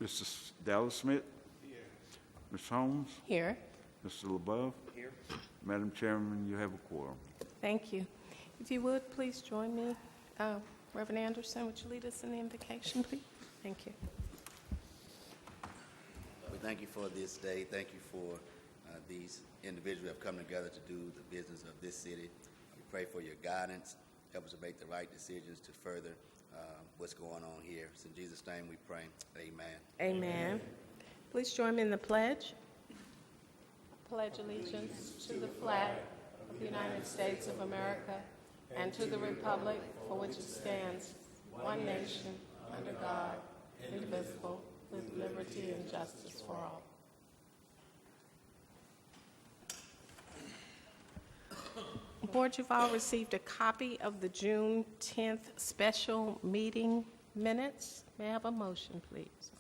Mrs. Dallas Smith? Here. Ms. Holmes? Here. Mr. LeBeau? Here. Madam Chairman, you have a quorum. Thank you. If you would, please join me. Reverend Anderson, would you lead us in the invocation, please? Thank you. We thank you for this day. Thank you for these individuals who have come together to do the business of this city. We pray for your guidance. Help us to make the right decisions to further what's going on here. It's in Jesus' name we pray. Amen. Amen. Please join me in the pledge. I pledge allegiance to the flag of the United States of America and to the republic for which it stands, one nation, under God, indivisible, with liberty and justice for all. Board, you've all received a copy of the June 10th special meeting minutes. May I have a motion, please?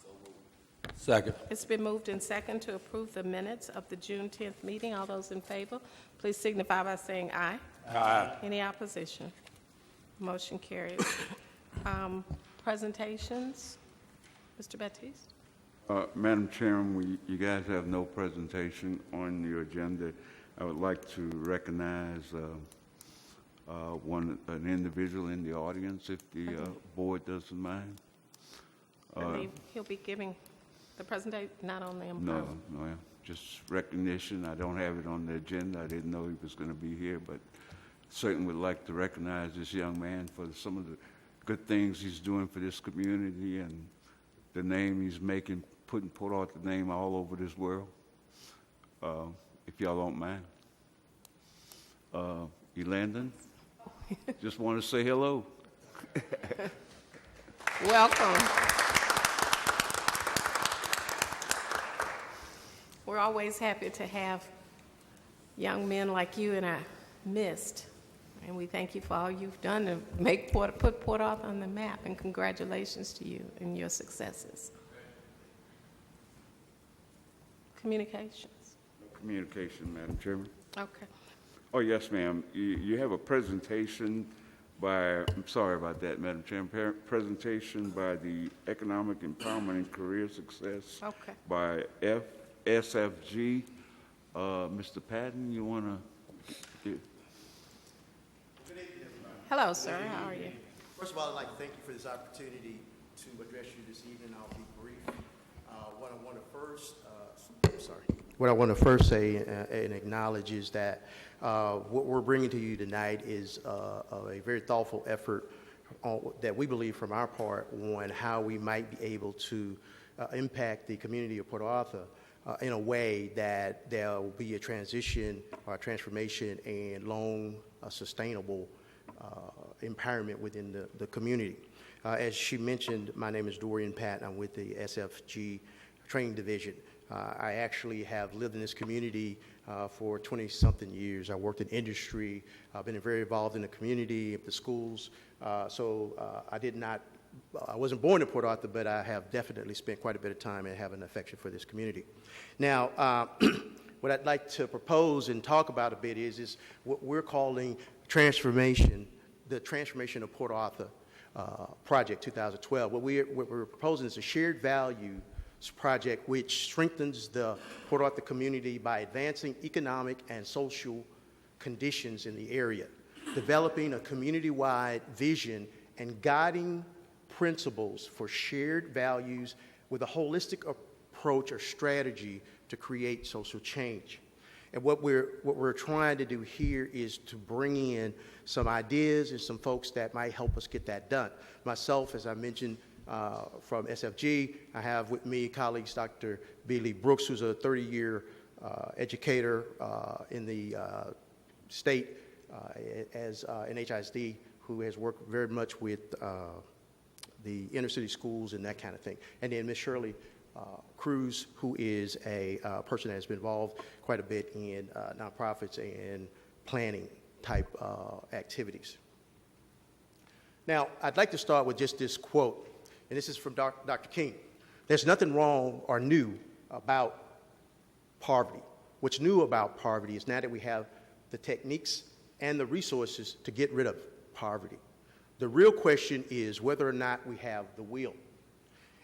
Second. It's been moved and second to approve the minutes of the June 10th meeting. All those in favor, please signify by saying aye. Aye. Any opposition? Motion carries. Presentations. Mr. Baptiste? Madam Chairman, you guys have no presentation on your agenda. I would like to recognize an individual in the audience, if the board doesn't mind. I believe he'll be giving the presentation, not on the empowerment. No, just recognition. I don't have it on the agenda. I didn't know he was going to be here, but certainly would like to recognize this young man for some of the good things he's doing for this community and the name he's making, putting Port Arthur's name all over this world. If y'all don't mind. Elandon, just want to say hello. Welcome. We're always happy to have young men like you in our midst, and we thank you for all you've done to put Port Arthur on the map, and congratulations to you and your successes. Communications. Communication, Madam Chairman. Okay. Oh, yes, ma'am. You have a presentation by, I'm sorry about that, Madam Chairman, presentation by the Economic Empowerment and Career Success by SFG. Mr. Patton, you want to give? Good evening, everybody. Hello, sir. How are you? First of all, I'd like to thank you for this opportunity to address you this evening. I'll be brief. What I want to first say and acknowledge is that what we're bringing to you tonight is a very thoughtful effort that we believe from our part on how we might be able to impact the community of Port Arthur in a way that there will be a transition or a transformation and long sustainable empowerment within the community. As she mentioned, my name is Dorian Patton. I'm with the SFG Training Division. I actually have lived in this community for 20-something years. I worked in industry. I've been very involved in the community, the schools. I wasn't born in Port Arthur, but I have definitely spent quite a bit of time and have an affection for this community. Now, what I'd like to propose and talk about a bit is what we're calling transformation, the Transformation of Port Arthur Project 2012. What we're proposing is a shared value project which strengthens the Port Arthur community by advancing economic and social conditions in the area, developing a community-wide vision and guiding principles for shared values with a holistic approach or strategy to create social change. And what we're trying to do here is to bring in some ideas and some folks that might help us get that done. Myself, as I mentioned, from SFG, I have with me colleagues Dr. Beely Brooks, who's a 30-year educator in the state as in HISD, who has worked very much with the inner city schools and that kind of thing. And then Ms. Shirley Cruz, who is a person that has been involved quite a bit in nonprofits and planning type activities. Now, I'd like to start with just this quote, and this is from Dr. King. There's nothing wrong or new about poverty. What's new about poverty is now that we have the techniques and the resources to get rid of poverty. The real question is whether or not we have the will.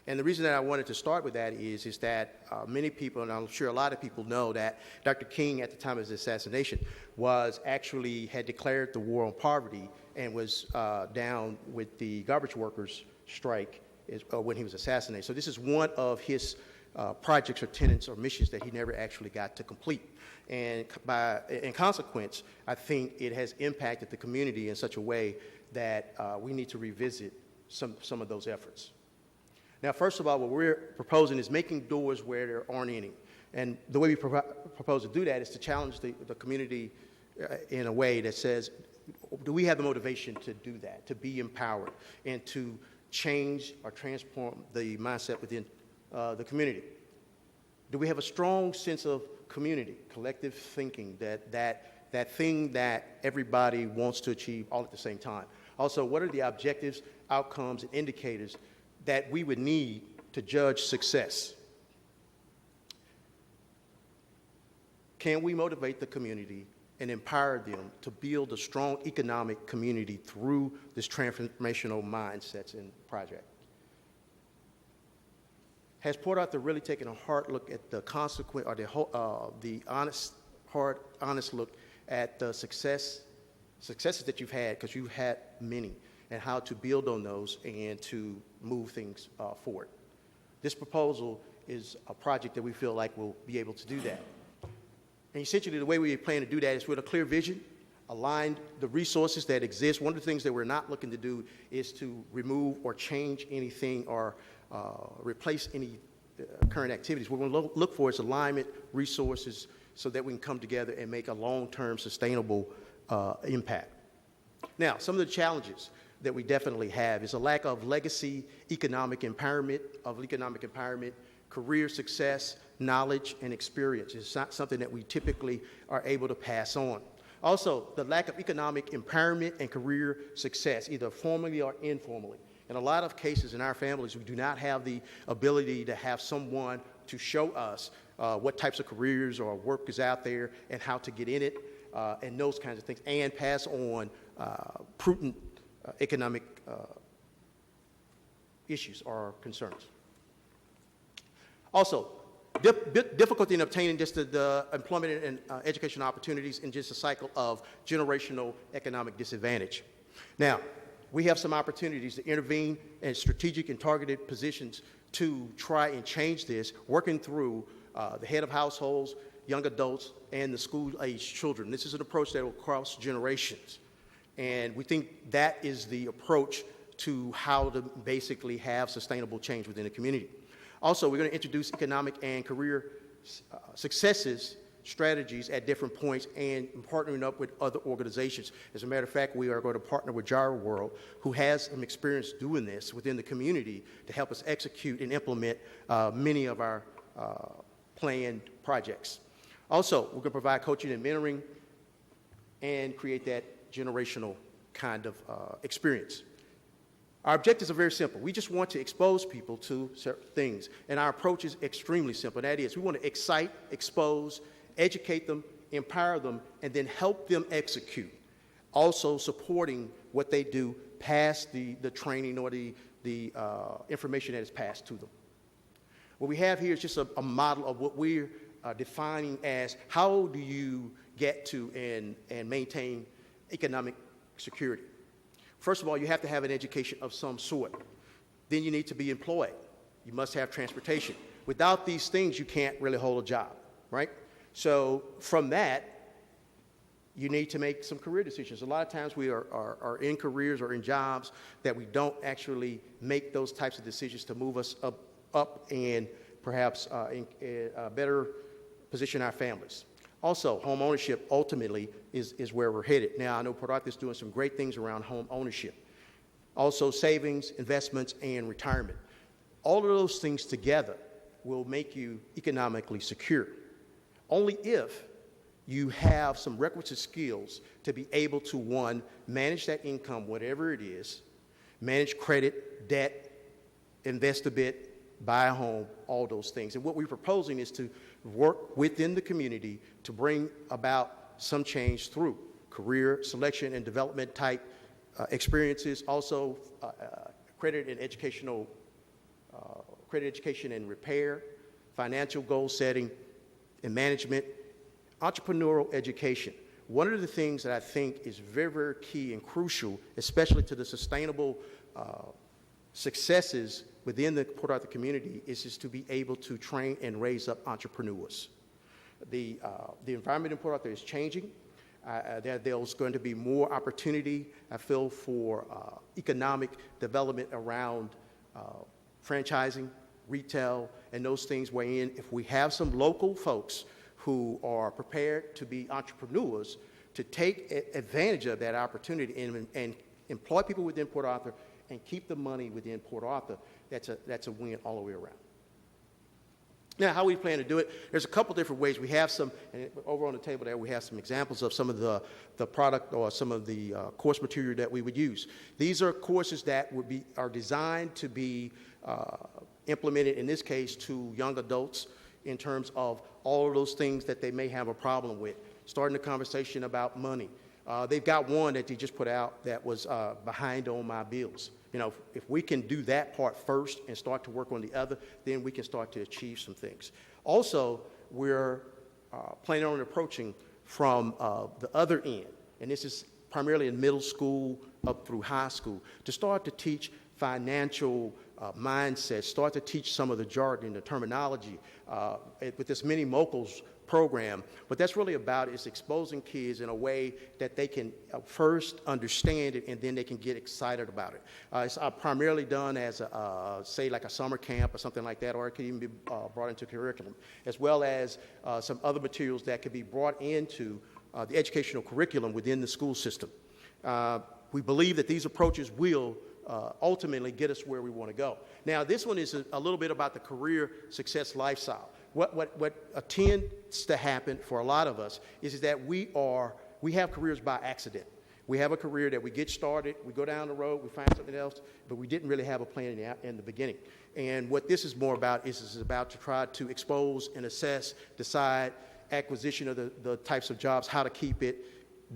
And the reason that I wanted to start with that is that many people, and I'm sure a lot of people know that Dr. King, at the time of his assassination, had declared the war on poverty and was down with the garbage workers strike when he was assassinated. So this is one of his projects or tenets or missions that he never actually got to complete. And in consequence, I think it has impacted the community in such a way that we need to revisit some of those efforts. Now, first of all, what we're proposing is making doors where there aren't any. And the way we propose to do that is to challenge the community in a way that says, do we have the motivation to do that, to be empowered, and to change or transform the mindset within the community? Do we have a strong sense of community, collective thinking, that thing that everybody wants to achieve all at the same time? Also, what are the objectives, outcomes, and indicators that we would need to judge success? Can we motivate the community and empower them to build a strong economic community through this transformational mindsets and project? Has Port Arthur really taken a hard look at the consequence, or the honest look at the successes that you've had, because you've had many, and how to build on those and to move things forward? This proposal is a project that we feel like will be able to do that. And essentially, the way we plan to do that is with a clear vision, align the resources that exist. One of the things that we're not looking to do is to remove or change anything or replace any current activities. What we're going to look for is alignment, resources, so that we can come together and make a long-term sustainable impact. Now, some of the challenges that we definitely have is a lack of legacy economic empowerment, career success, knowledge, and experience. It's not something that we typically are able to pass on. Also, the lack of economic empowerment and career success, either formally or informally. In a lot of cases in our families, we do not have the ability to have someone to show us what types of careers or work is out there and how to get in it, and those kinds of things, and pass on prudent economic issues or concerns. Also, difficulty in obtaining just the employment and education opportunities, and just a cycle of generational economic disadvantage. Now, we have some opportunities to intervene in strategic and targeted positions to try and change this, working through the head of households, young adults, and the school-aged children. This is an approach that will cross generations. And we think that is the approach to how to basically have sustainable change within the community. Also, we're going to introduce economic and career successes strategies at different points, and partnering up with other organizations. As a matter of fact, we are going to partner with Gyro World, who has some experience doing this within the community, to help us execute and implement many of our planned projects. Also, we're going to provide coaching and mentoring and create that generational kind of experience. Our objectives are very simple. We just want to expose people to certain things, and our approach is extremely simple. That is, we want to excite, expose, educate them, empower them, and then help them execute. Also supporting what they do past the training or the information that is passed to them. What we have here is just a model of what we're defining as how do you get to and maintain economic security. First of all, you have to have an education of some sort. Then you need to be employed. You must have transportation. Without these things, you can't really hold a job, right? So from that, you need to make some career decisions. A lot of times we are in careers or in jobs that we don't actually make those types of decisions to move us up and perhaps better position our families. Also, home ownership ultimately is where we're headed. Now, I know Port Arthur is doing some great things around home ownership. Also, savings, investments, and retirement. All of those things together will make you economically secure. Only if you have some requisite skills to be able to, one, manage that income, whatever it is, manage credit, debt, invest a bit, buy a home, all those things. And what we're proposing is to work within the community to bring about some change through career selection and development type experiences, also credit and educational credit education and repair, financial goal setting and management, entrepreneurial education. One of the things that I think is very, very key and crucial, especially to the sustainable successes within the Port Arthur community, is just to be able to train and raise up entrepreneurs. The environment in Port Arthur is changing. There's going to be more opportunity, I feel, for economic development around franchising, retail, and those things wherein if we have some local folks who are prepared to be entrepreneurs, to take advantage of that opportunity and employ people within Port Arthur and keep the money within Port Arthur, that's a win all the way around. Now, how we plan to do it, there's a couple different ways. We have some, and over on the table there, we have some examples of some of the product or some of the course material that we would use. These are courses that are designed to be implemented, in this case, to young adults in terms of all of those things that they may have a problem with, starting the conversation about money. They've got one that they just put out that was behind on my bills. You know, if we can do that part first and start to work on the other, then we can start to achieve some things. Also, we're planning on approaching from the other end, and this is primarily in middle school up through high school, to start to teach financial mindset, start to teach some of the jargon, the terminology with this Mini Mochels program. What that's really about is exposing kids in a way that they can first understand it and then they can get excited about it. It's primarily done as, say, like a summer camp or something like that, or it could even be brought into curriculum, as well as some other materials that could be brought into the educational curriculum within the school system. We believe that these approaches will ultimately get us where we want to go. Now, this one is a little bit about the career success lifestyle. What tends to happen for a lot of us is that we have careers by accident. We have a career that we get started, we go down the road, we find something else, but we didn't really have a plan in the beginning. And what this is more about is about to try to expose and assess, decide, acquisition of the types of jobs, how to keep it,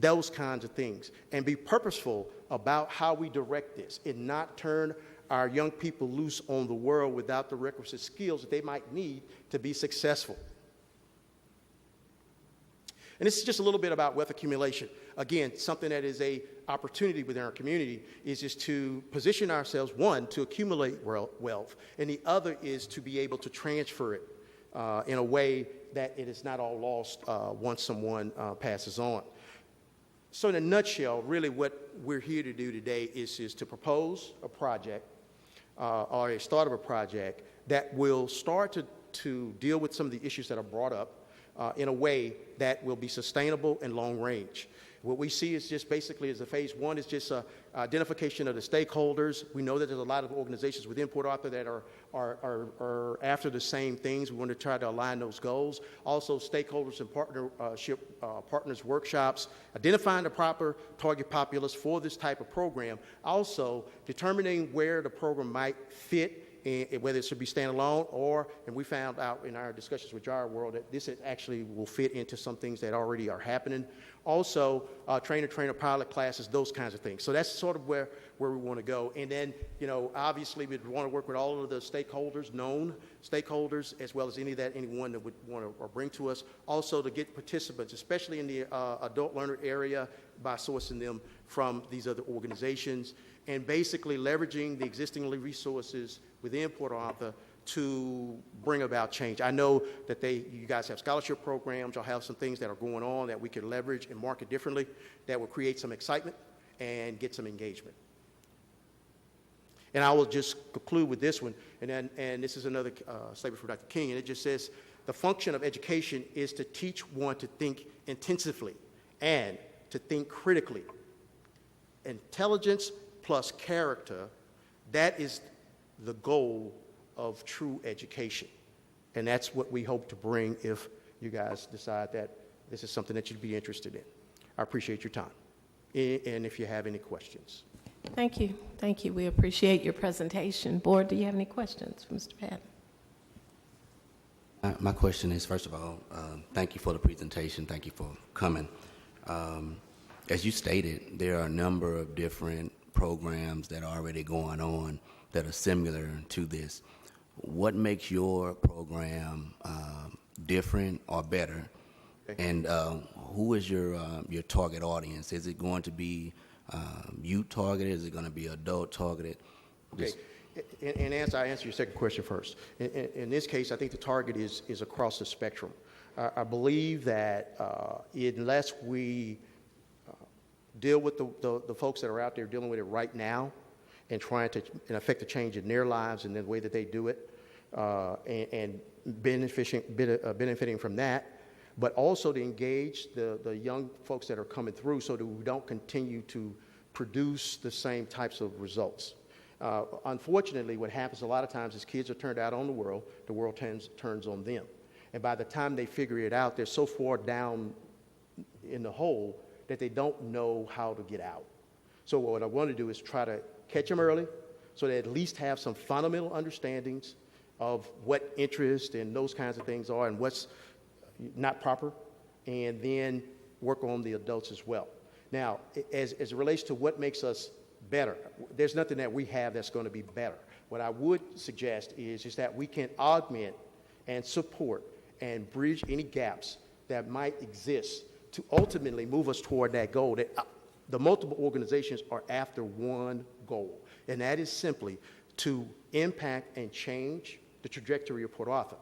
those kinds of things, and be purposeful about how we direct this and not turn our young people loose on the world without the requisite skills that they might need to be successful. And this is just a little bit about wealth accumulation. Again, something that is an opportunity within our community is just to position ourselves, one, to accumulate wealth, and the other is to be able to transfer it in a way that it is not all lost once someone passes on. So in a nutshell, really what we're here to do today is to propose a project or a start of a project that will start to deal with some of the issues that are brought up in a way that will be sustainable and long range. What we see is just basically as a phase one is just identification of the stakeholders. We know that there's a lot of organizations within Port Arthur that are after the same things. We want to try to align those goals. Also, stakeholders and partners workshops, identifying the proper target populace for this type of program. Also, determining where the program might fit, whether it should be standalone and we found out in our discussions with Jar World that this actually will fit into some things that already are happening. Also, trainer pilot classes, those kinds of things. So that's sort of where we want to go. And then, obviously we want to work with all of the stakeholders, known stakeholders, as well as anyone that would want to bring to us. Also to get participants, especially in the adult learner area, by sourcing them from these other organizations, and basically leveraging the existing resources within Port Arthur to bring about change. I know that you guys have scholarship programs, you'll have some things that are going on that we can leverage and market differently that will create some excitement and get some engagement. And I will just conclude with this one, and this is another statement from Dr. King, and it just says, the function of education is to teach one to think intensively and to think critically. Intelligence plus character, that is the goal of true education. And that's what we hope to bring if you guys decide that this is something that you'd be interested in. I appreciate your time. And if you have any questions. Thank you. Thank you. We appreciate your presentation. Board, do you have any questions for Mr. Patton? My question is, first of all, thank you for the presentation. Thank you for coming. As you stated, there are a number of different programs that are already going on that are similar to this. what makes your program different or better? Okay. And who is your target audience? Is it going to be youth targeted? Is it going to be adult targeted? Okay. And I answer your second question first. In this case, I think the target is across the spectrum. I believe that unless we deal with the folks that are out there dealing with it right now and trying to, in effect, to change in their lives and the way that they do it, and benefiting from that, but also to engage the young folks that are coming through so that we don't continue to produce the same types of results. Unfortunately, what happens a lot of times is kids are turned out on the world turns on them. And by the time they figure it out, they're so far down in the hole that they don't know how to get out. So what I want to do is try to catch them early so they at least have some fundamental understandings of what interest and those kinds of things are and what's not proper, and then work on the adults as well. Now, as it relates to what makes us better, there's nothing that we have that's going to be better. What I would suggest is that we can augment and support and bridge any gaps that might exist to ultimately move us toward that goal. That the multiple organizations are after one goal, and that is simply to impact and change the trajectory of Port Arthur.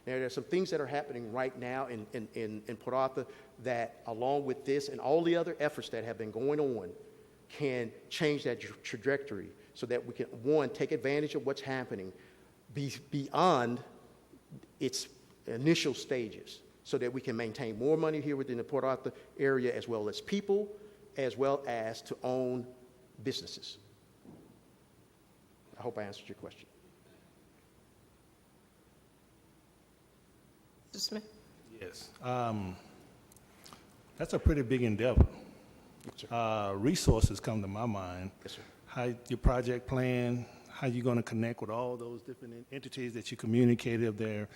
Now, there are some things that are happening right now in Port Arthur that, along with this and all the other efforts that have been going on, can change that trajectory so that we can, one, take advantage of what's happening beyond its initial stages so that we can maintain more money here within the Port Arthur area, as well as people, as well as to own businesses. I hope I answered your question. Mr. Smith? Yes. That's a pretty big endeavor. Yes, sir. Resources come to my mind. Yes, sir. How your project plan, how you're going to connect with all those different entities that you communicated up there,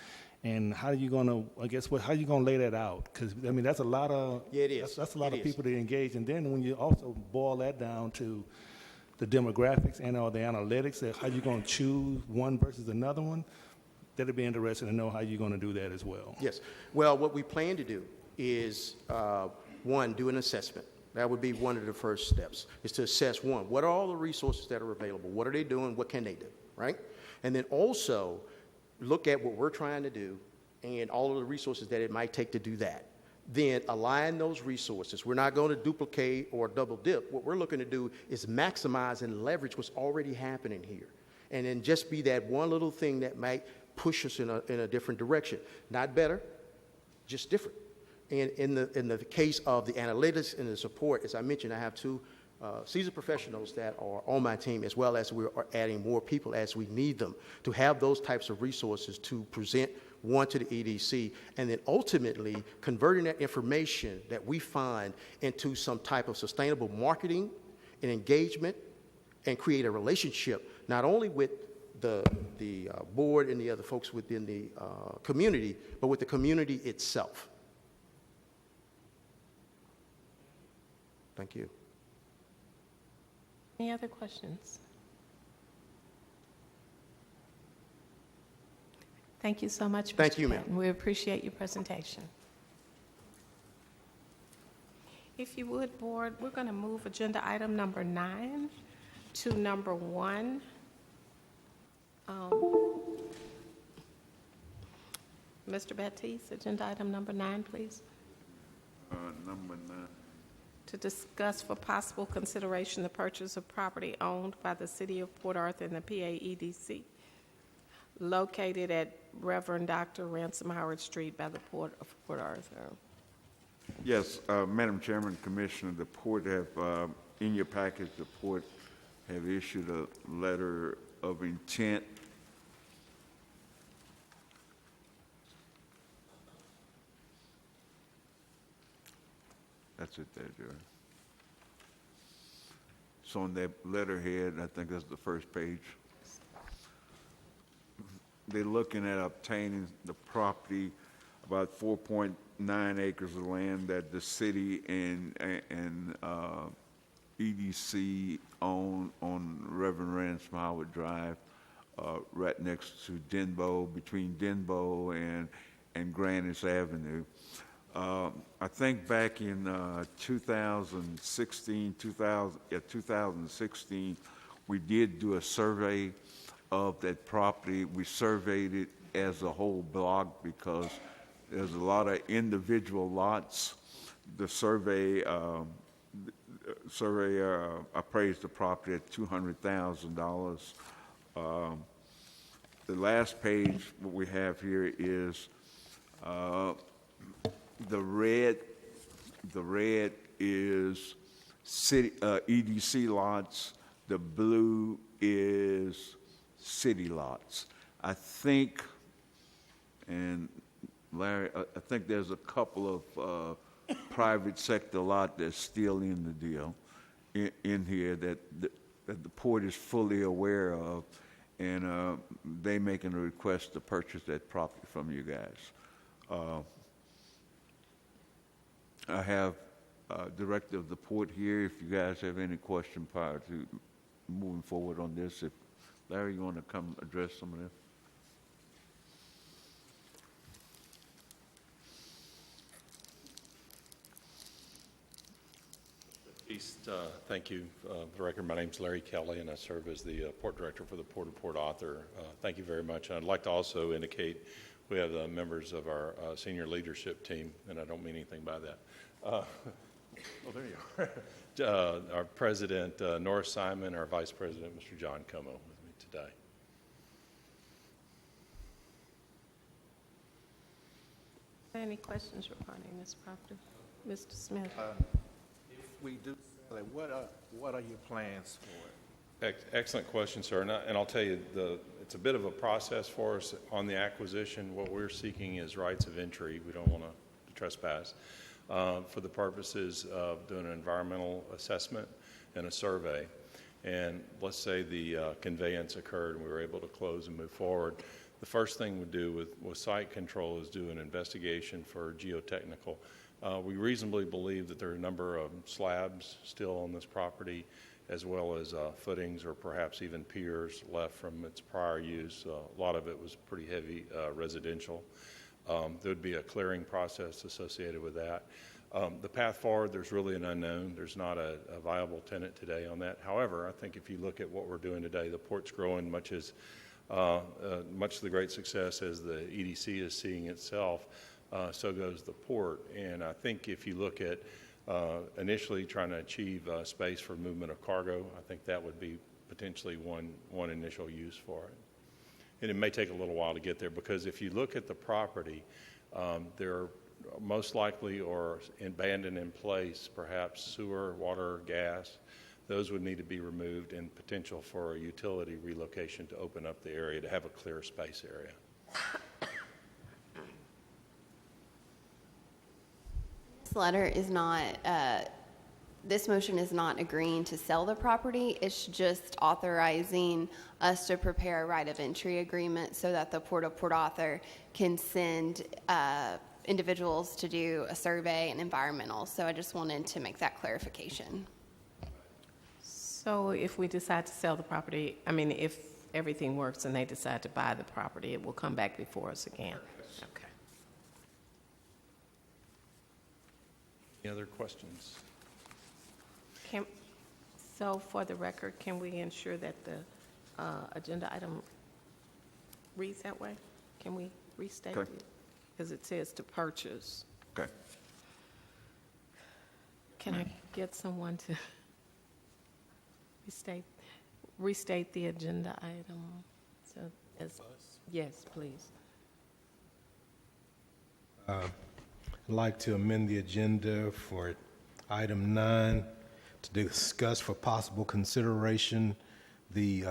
and how you going to, I guess, how you going to lay that out? Because, I mean, that's a lot of, Yeah, it is. That's a lot It of is. people to engage. And then when you also boil that down to the demographics and all the analytics, how you going to choose one versus another one, that'd be interesting to know how you're going to do that as well. Yes. Well, what we plan to do is, one, do an assessment. That would be one of the first steps, is to assess, one, what are all the resources that are available? What are they doing? What can they do, right? And then also look at what we're trying to do and all of the resources that it might take to do that. Then align those resources. We're not going to duplicate or double dip. What we're looking to do is maximize and leverage what's already happening here. And then just be that one little thing that might push us in a different direction. Not better, just different. And in the case of the analytics and the support, as I mentioned, I have two seasoned professionals that are on my team, as well as we are adding more people as we need them to have those types of resources to present, one, to the EDC, and then ultimately converting that information that we find into some type of sustainable marketing and engagement, and create a relationship not only with the board and the other folks within the community, but with the community itself. Thank you. Any other questions? Thank you so much, Mr. Thank you, ma'am. Patton. We appreciate your presentation. If you would, board, we're going to move agenda item number 9 to number 1. Mr. Baptiste, agenda item number 9, please. Number 9. To discuss for possible consideration the purchase of property owned by the City of Port Arthur and the PA EDC, located at Reverend Dr. Ransom Howard Street by the Port of Port Arthur. Yes, Madam Chairman, Commissioner, the Port have, in your package, the Port have issued a letter of intent That's it there, Jerry. So on that letterhead, I think that's the first page. They're looking at obtaining the property, about 4.9 acres of land that the city and EDC own on Reverend Ransom Howard Drive. right next to Denbo, between Denbo and Grandis Avenue. I think back in 2016, we did do a survey of that property. We surveyed it as a whole block because there's a lot of individual lots. The surveyor appraised the property at $200,000. The last page, what we have here is the red is city EDC lots. The blue is city lots. I think, and Larry, I think there's a couple of private sector lot that's still in the deal in here that the port is fully aware of, and they making a request to purchase that property from you guys. I have director of the port here. If you guys have any question prior to moving forward on this, if Larry, you want to come address some of this? East, thank you. For the record, my name's Larry Kelly, and I serve as the port director for the Port of Port Arthur. Thank you very much. And I'd like to also indicate we have members of our senior leadership team, and I don't mean anything by that. Oh, there you are. Our president, Norris Simon, our vice president, Mr. John Como, with me today. Any questions regarding this property? Mr. Smith? If we do sell it, what are your plans for it? Excellent question, sir. And I'll tell you, it's a bit of a process for us on the acquisition. What we're seeking is rights of entry. We don't want to trespass for the purposes of doing an environmental assessment and a survey. And let's say the conveyance occurred and we were able to close and move forward. The first thing we do with site control is do an investigation for geotechnical. We reasonably believe that there are a number of slabs still on this property, as well as footings or perhaps even piers left from its prior use. A lot of it was pretty heavy residential. There would be a clearing process associated with that. The path forward, there's really an unknown. There's not a viable tenant today on that. However, I think if you look at what we're doing today, the port's growing much to the great success as the EDC is seeing itself. So goes the port. And I think if you look at initially trying to achieve space for movement of cargo, I think that would be potentially one initial use for it. And it may take a little while to get there because if you look at the property, there are most likely or abandoned in place, perhaps sewer, water, gas. Those would need to be removed and potential for a utility relocation to open up the area to have a clear space area. This letter is not, this motion is not agreeing to sell the property. It's just authorizing us to prepare a right of entry agreement so that the Port of Port Arthur can send individuals to do a survey and environmental. So I just wanted to make that clarification. So if we decide to sell the property, I mean, if everything works and they decide to buy the property, it will come back before us again? Okay. Any other questions? So for the record, can we ensure that the agenda item reads that way? Can we restate Okay. it? Because it says to purchase. Okay. Can I get someone to restate the agenda item? So yes, please. I'd like to amend the agenda for item 9 to discuss for possible consideration the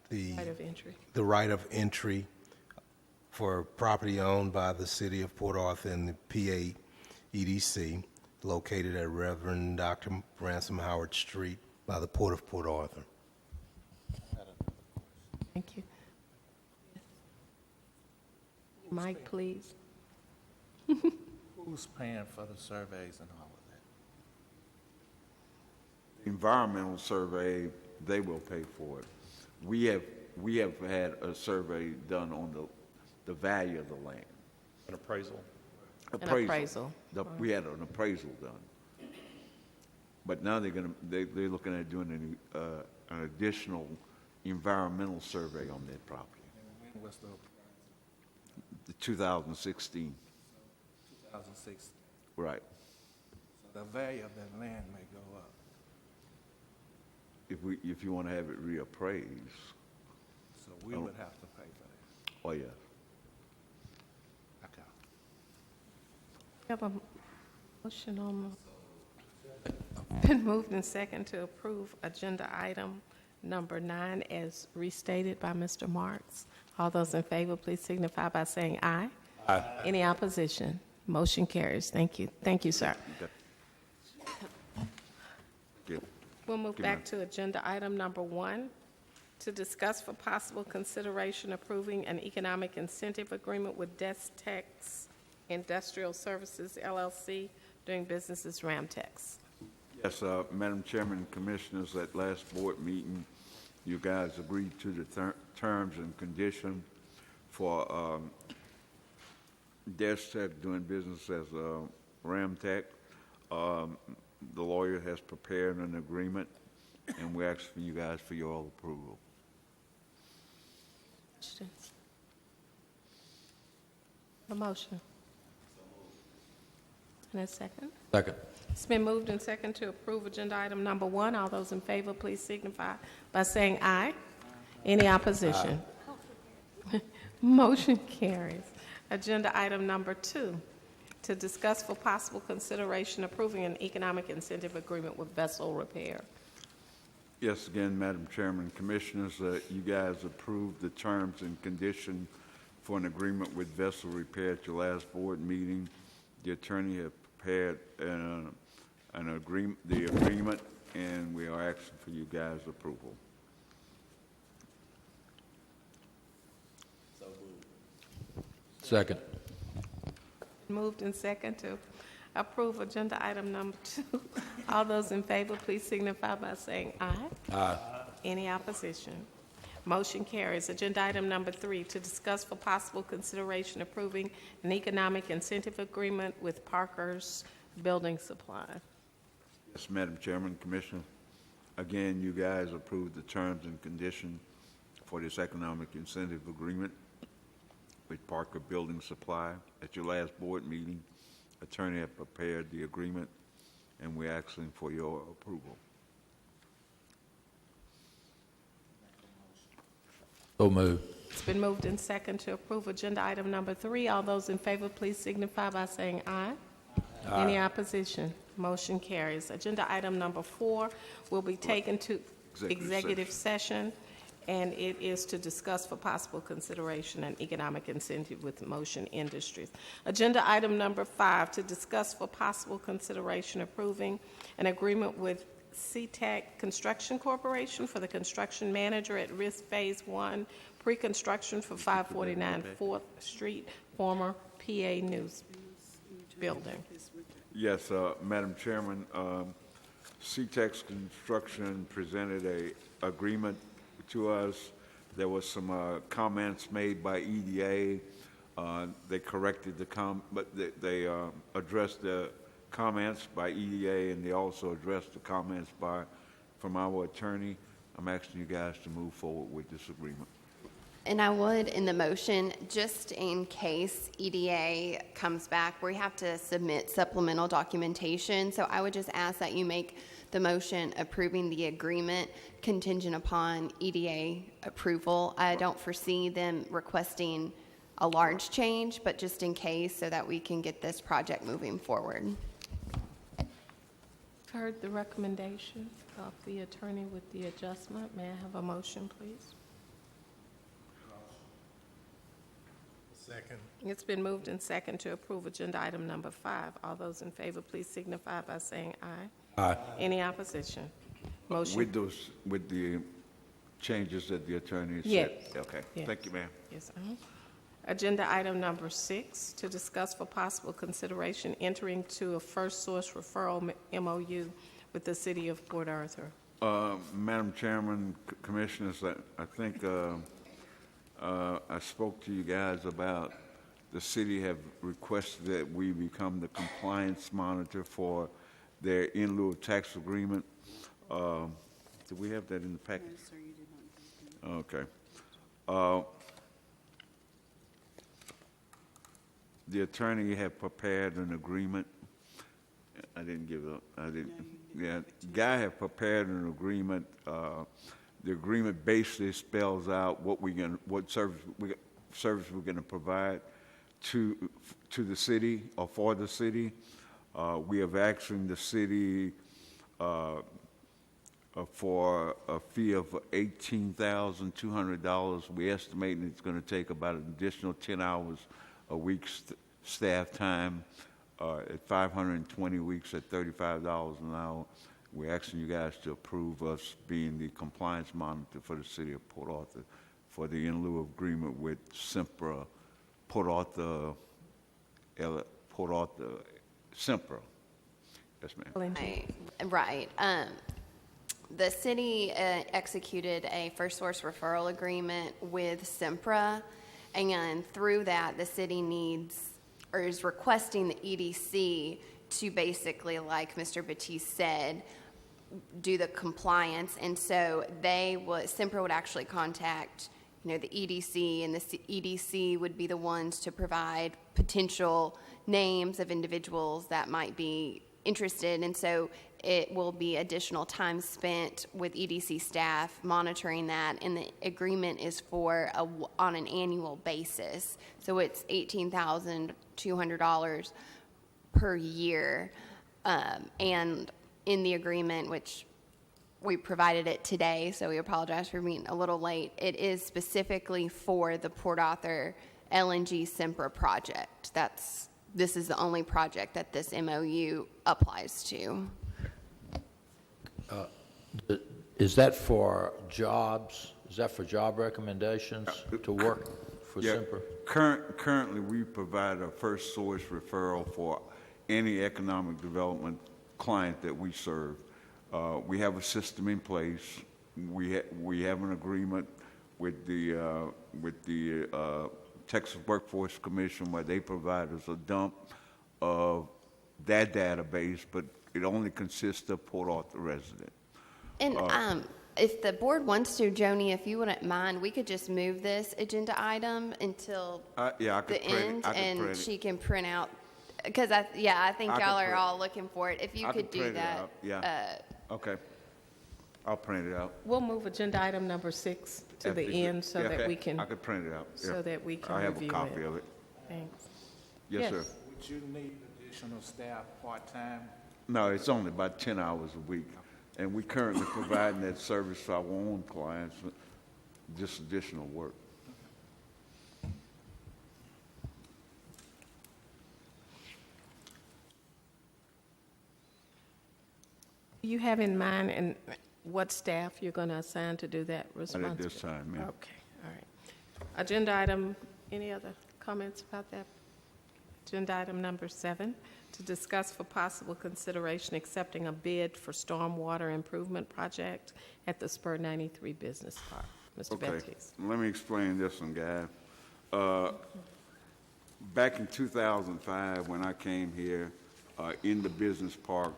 Right of entry. the right of entry for property owned by the city of Port Arthur and the PA EDC located at Reverend Dr. Ransom Howard Street by the Port of Port Arthur. Thank you. Mike, please. Who's paying for the surveys and all of that? Environmental survey, they will pay for it. We have we have had a survey done on the value of the land. An appraisal? appraisal. We had an appraisal done. But now they're looking at doing an additional environmental survey on that property. When was The 2016, 2006? right. So the value of that land may go up. If you want to have it reappraised, So we would have to pay for that. oh yeah. Okay. We have a motion on the, been moved and second to approve agenda item number 9 as restated by Mr. Marks. All those in favor, please signify by saying aye. Aye. Any opposition? Motion carries. Thank you. Thank you, sir. Okay. Good. We'll move Good back night. to agenda item number 1, to discuss for possible consideration approving an economic incentive agreement with Destex Industrial Services, LLC, doing business as Ramtex. Yes, Madam Chairman and Commissioners, at last board meeting, you guys agreed to the terms and condition for Destech doing business as Ramtech. The lawyer has prepared an agreement, and we're asking you guys for your approval. Questions? A motion? And a second? Second. It's been moved and second to approve agenda item number 1. All those in favor, please signify by saying aye. Any opposition? Motion carries. Agenda item number 2, to discuss for possible consideration approving an economic incentive agreement with Vessel Repair. Yes, again, Madam Chairman, Commissioners, you guys approved the terms and condition for an agreement with Vessel Repair at your last board meeting. The attorney had prepared the agreement, and we are asking for you guys' approval. Second. Moved and second to approve agenda item number 2. All those in favor, please signify by saying aye. Aye. Any opposition? Motion carries. Agenda item number 3, to discuss for possible consideration approving an economic incentive agreement with Parker's Building Supply. Yes, Madam Chairman, Commissioner, again, you guys approved the terms and condition for this economic incentive agreement with Parker Building Supply. At your last board meeting, attorney had prepared the agreement, and we're asking for your approval. So moved. It's been moved and second to approve agenda item number 3. All those in favor, please signify by saying aye. Any opposition? Motion carries. Agenda item number 4 will be taken to executive session, and it is to discuss for possible consideration an economic incentive with Motion Industries. Agenda item number 5, to discuss for possible consideration approving an agreement with CTEC Construction Corporation for the construction manager at risk phase 1, pre-construction for 549 4th Street, former PA News building. Yes, Madam Chairman, CTEX Construction presented a agreement to us. There was some comments made by EDA. They corrected but they addressed the comments by EDA, and they also addressed the comments from our attorney. I'm asking you guys to move forward with this agreement. And I would, in the motion, just in case EDA comes back, we have to submit supplemental documentation. So I would just ask that you make the motion approving the agreement contingent upon EDA approval. I don't foresee them requesting a large change, but just in case, so that we can get this project moving forward. Heard the recommendation of the attorney with the adjustment. May I have a motion, please? Second. It's been moved and second to approve agenda item number 5. All those in favor, please signify by saying aye. Aye. Any opposition? Motion. With the changes that the attorney said? Yes. Okay, Yes. Thank you, ma'am. Yes, Agenda item number 6, to discuss for possible consideration entering to a first source referral MOU with the City of Port Arthur. Madam Chairman, Commissioners, I think I spoke to you guys about the city have requested that we become the compliance monitor for their in lieu of tax agreement. Do we have that in the package? No, sir, you did not. Okay. The attorney had prepared an agreement. I didn't give up. I didn't. Yeah, Guy had prepared an agreement. The agreement basically spells out what service we're going to provide to the city or for the city. We have asking the city for a fee of $18,200. We estimate it's going to take about an additional 10 hours a week staff time. At 520 weeks at $35 an hour. We're asking you guys to approve us being the compliance monitor for the city of Port Arthur for the in lieu agreement with Sempra, Port Arthur, Sempra. Yes, ma'am. Right. The city executed a first source referral agreement with Sempra, and through that, the city needs or is requesting the EDC to basically, like Mr. Batiste said, do the compliance. And so Sempra would actually contact, the EDC, and the EDC would be the ones to provide potential names of individuals that might be interested. And so it will be additional time spent with EDC staff monitoring that, and the agreement is on an annual basis. So it's $18,200 per year, and in the agreement, which we provided it today, so we apologize for being a little late, it is specifically for the Port Arthur LNG Sempra project. This is the only project that this MOU applies to. Is that for jobs? Is that for job recommendations to work for Sempra? Currently, we provide a first source referral for any economic development client that we serve. We have a system in place. We have an agreement with the Texas Workforce Commission where they provide us a dump of that database, but it only consists of Port Arthur residents. And if the board wants to, Joni, if you wouldn't mind, we could just move this agenda item until the end, and she can print out, because I think y'all are all looking for it. If you could do that. Okay. I'll print it out. We'll move agenda item number 6 to the end so that we can. I could print it out. So that we can I have a review copy it. of it. Thanks. Yes, sir. Would you need additional staff part-time? No, it's only about 10 hours a week. And we currently providing that service to our own clients, just additional work. Do you have in mind and what staff you're going to assign to do that Not responsibility? at this time, ma'am. Okay, all right. Agenda item, any other comments about that? Agenda item number 7, to discuss for possible consideration accepting a bid for stormwater improvement project at the Spur 93 Business Park. Mr. Baptiste. Let me explain this one, guy. Back in 2005, when I came here, in the business park,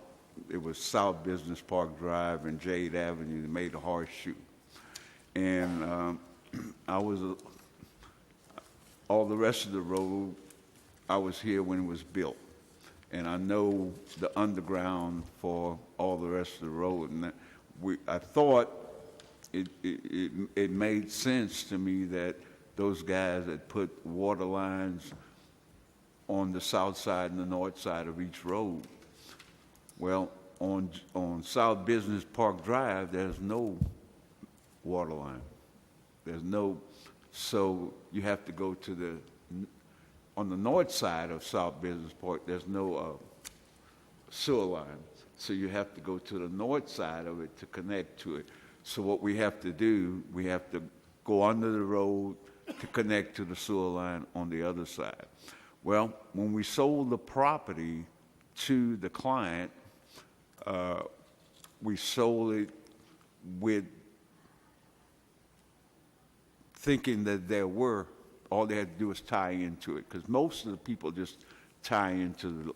it was South Business Park Drive and Jade Avenue. They made a horseshoe. And all the rest of the road, I was here when it was built. And I know the underground for all the rest of the road. And I thought it made sense to me that those guys that put water lines on the south side and the north side of each road. Well, on South Business Park Drive, there's no water line. So you have to go to on the north side of South Business Park, there's no sewer line. So you have to go to the north side of it to connect to it. So what we have to do, we have to go under the road to connect to the sewer line on the other side. Well, when we sold the property to the client, we sold it with thinking that there were, all they had to do was tie into it, because most of the people just tie into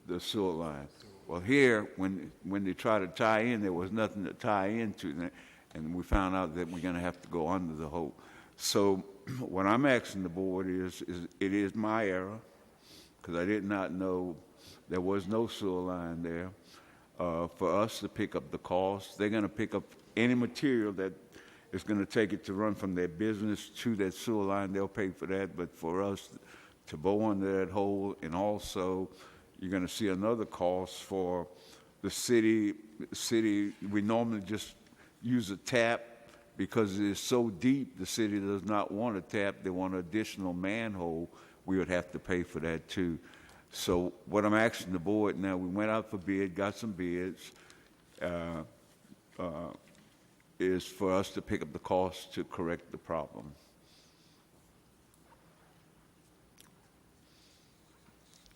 the sewer line. Well, here, when they try to tie in, there was nothing to tie into, and we found out that we're going to have to go under the hole. So what I'm asking the board is it is my error, because I did not know there was no sewer line there, for us to pick up the cost. They're going to pick up any material that is going to take it to run from their business to that sewer line. They'll pay for that, but for us to bow under that hole, and also you're going to see another cost for the city. We normally just use a tap because it is so deep. The city does not want a tap. They want an additional manhole. We would have to pay for that too. So what I'm asking the board now, we went out for bid, got some bids, is for us to pick up the cost to correct the problem.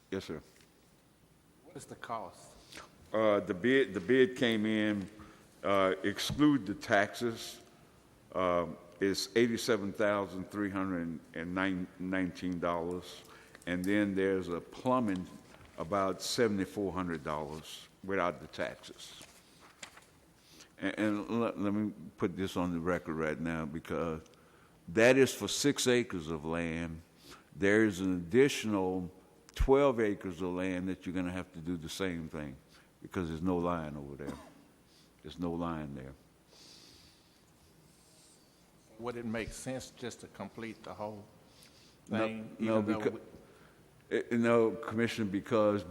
Yes, sir. What is the cost? The bid came in, exclude the taxes, is $87,319, and then there's a plumbing about $7,400 without the taxes. And let me put this on the record right now, because that is for 6 acres of land. There is an additional 12 acres of land that you're going to have to do the same thing, because there's no line over there. There's no line there. Would it make sense just to complete the whole No, thing? no, no, Commissioner, because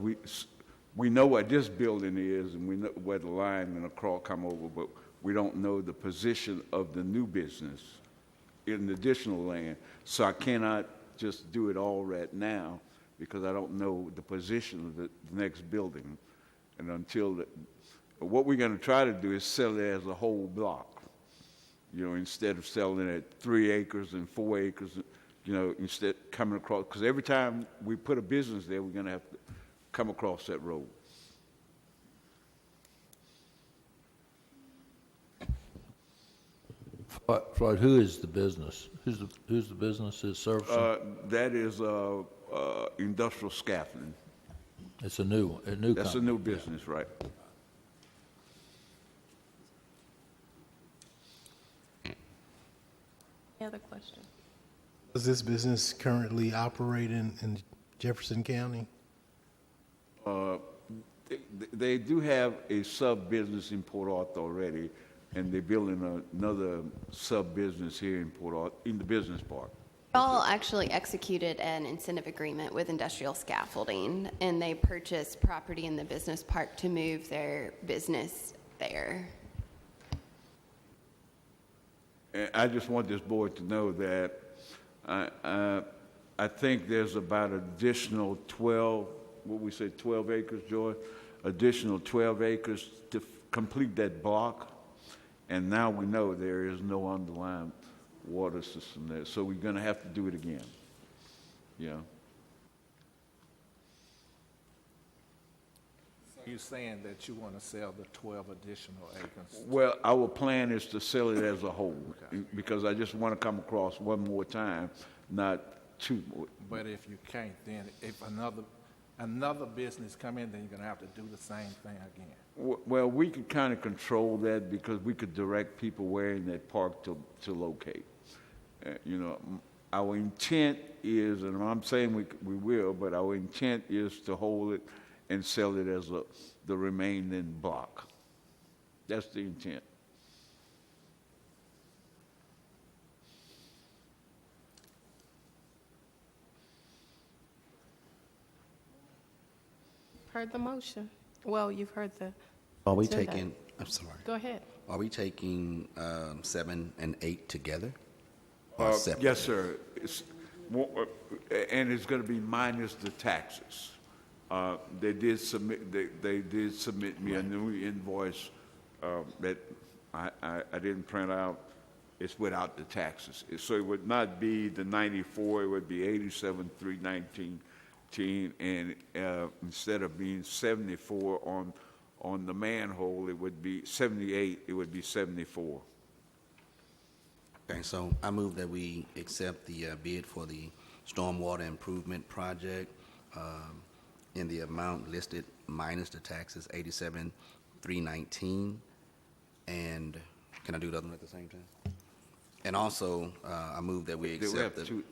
we know what this building is, and we know where the line and the crawl come over, but we don't know the position of the new business in the additional land. So I cannot just do it all right now, because I don't know the position of the next building. And until what we're going to try to do is sell it as a whole block. You know, instead of selling it at 3 acres and 4 acres, you know, instead coming across, because every time we put a business there, we're going to have to come across that road. Floyd, who is the business? Who's the business is servicing? That is industrial scaffolding. It's a new That's a company. new business, right? Any other question? Does this business currently operate in Jefferson County? They do have a sub-business in Port Arthur already, and they're building another sub-business here in Port Arthur, in the business park. Y'all actually executed an incentive agreement with Industrial Scaffolding, and they purchased property in the business park to move their business there. And I just want this board to know that I think there's about additional 12, what we say, 12 acres, Joy? Additional 12 acres to complete that block. And now we know there is no underlying water system there. So we're going to have to do it again. Yeah. You're saying that you want to sell the 12 additional acres? Well, our plan is to sell it as a whole, because I just want to come across one more time, not two more. But if you can't, then if another business come in, then you're going to have to do the same thing again. Well, we could kind of control that, because we could direct people where in that park to locate. You know, our intent is, and I'm saying we will, but our intent is to hold it and sell it as the remaining block. That's the intent. Heard the motion. Well, you've heard the. Are we agenda. taking, I'm sorry, Go ahead. are we taking 7 and 8 together? Or separate? Yes, sir. And it's going to be minus the taxes. They did submit me a new invoice that I didn't print out. It's without the taxes. So it would not be the 94, it would be 87,319, and instead of being 74 On the manhole, it would be 78, it would be 74. Okay, so I move that we accept the bid for the stormwater improvement project in the amount listed minus the taxes, $87,319. And can I do the other one at the same time? And also, I move that we We have accept the... two,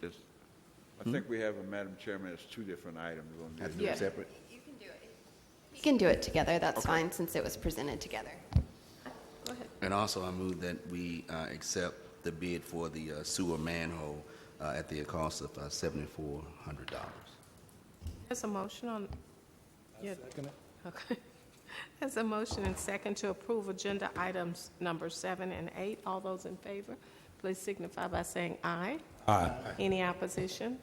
I think we have, Madam Chairman, it's two different items on Have to this. do Yeah. it separate? You can do it. You can do it together, that's fine, since it was presented together. Go ahead. And also, I move that we accept the bid for the sewer manhole at the cost of $7,400. There's a motion on, yeah, okay. There's a motion and second to approve agenda items number 7 and 8. All those in favor, please signify by saying aye. Aye. Any opposition?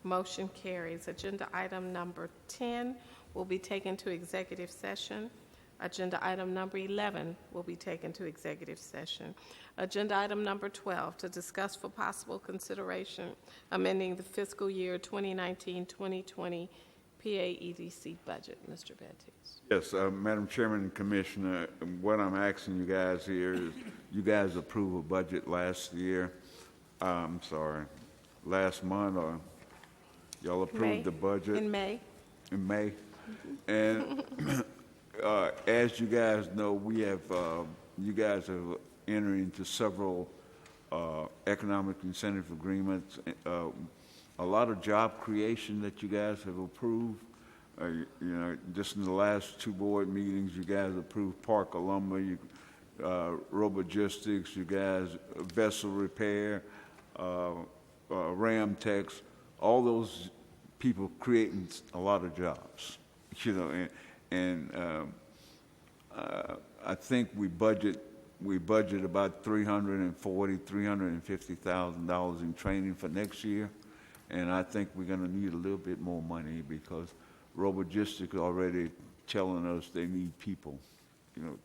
Motion carries. Agenda item number 10 will be taken to executive session. Agenda item number 11 will be taken to executive session. Agenda item number 12, to discuss for possible consideration amending the fiscal year 2019-2020 PA EDC budget. Mr. Baptiste. Yes, Madam Chairman and Commissioner, what I'm asking you guys here is, you guys approved a budget last year, last month, or y'all May. approved the budget? In May. In May. And as you guys know, we have, you guys have entered into several economic incentive agreements, a lot of job creation that you guys have approved. You know, just in the last 2 board meetings, you guys approved Park Alumna, Robogistics, you guys, vessel repair, Ramtex, all those people creating a lot of jobs, you know, and I think we budget about $350,000 in training for next year, and I think we're going to need a little bit more money because Robogistics already telling us they need people, you know,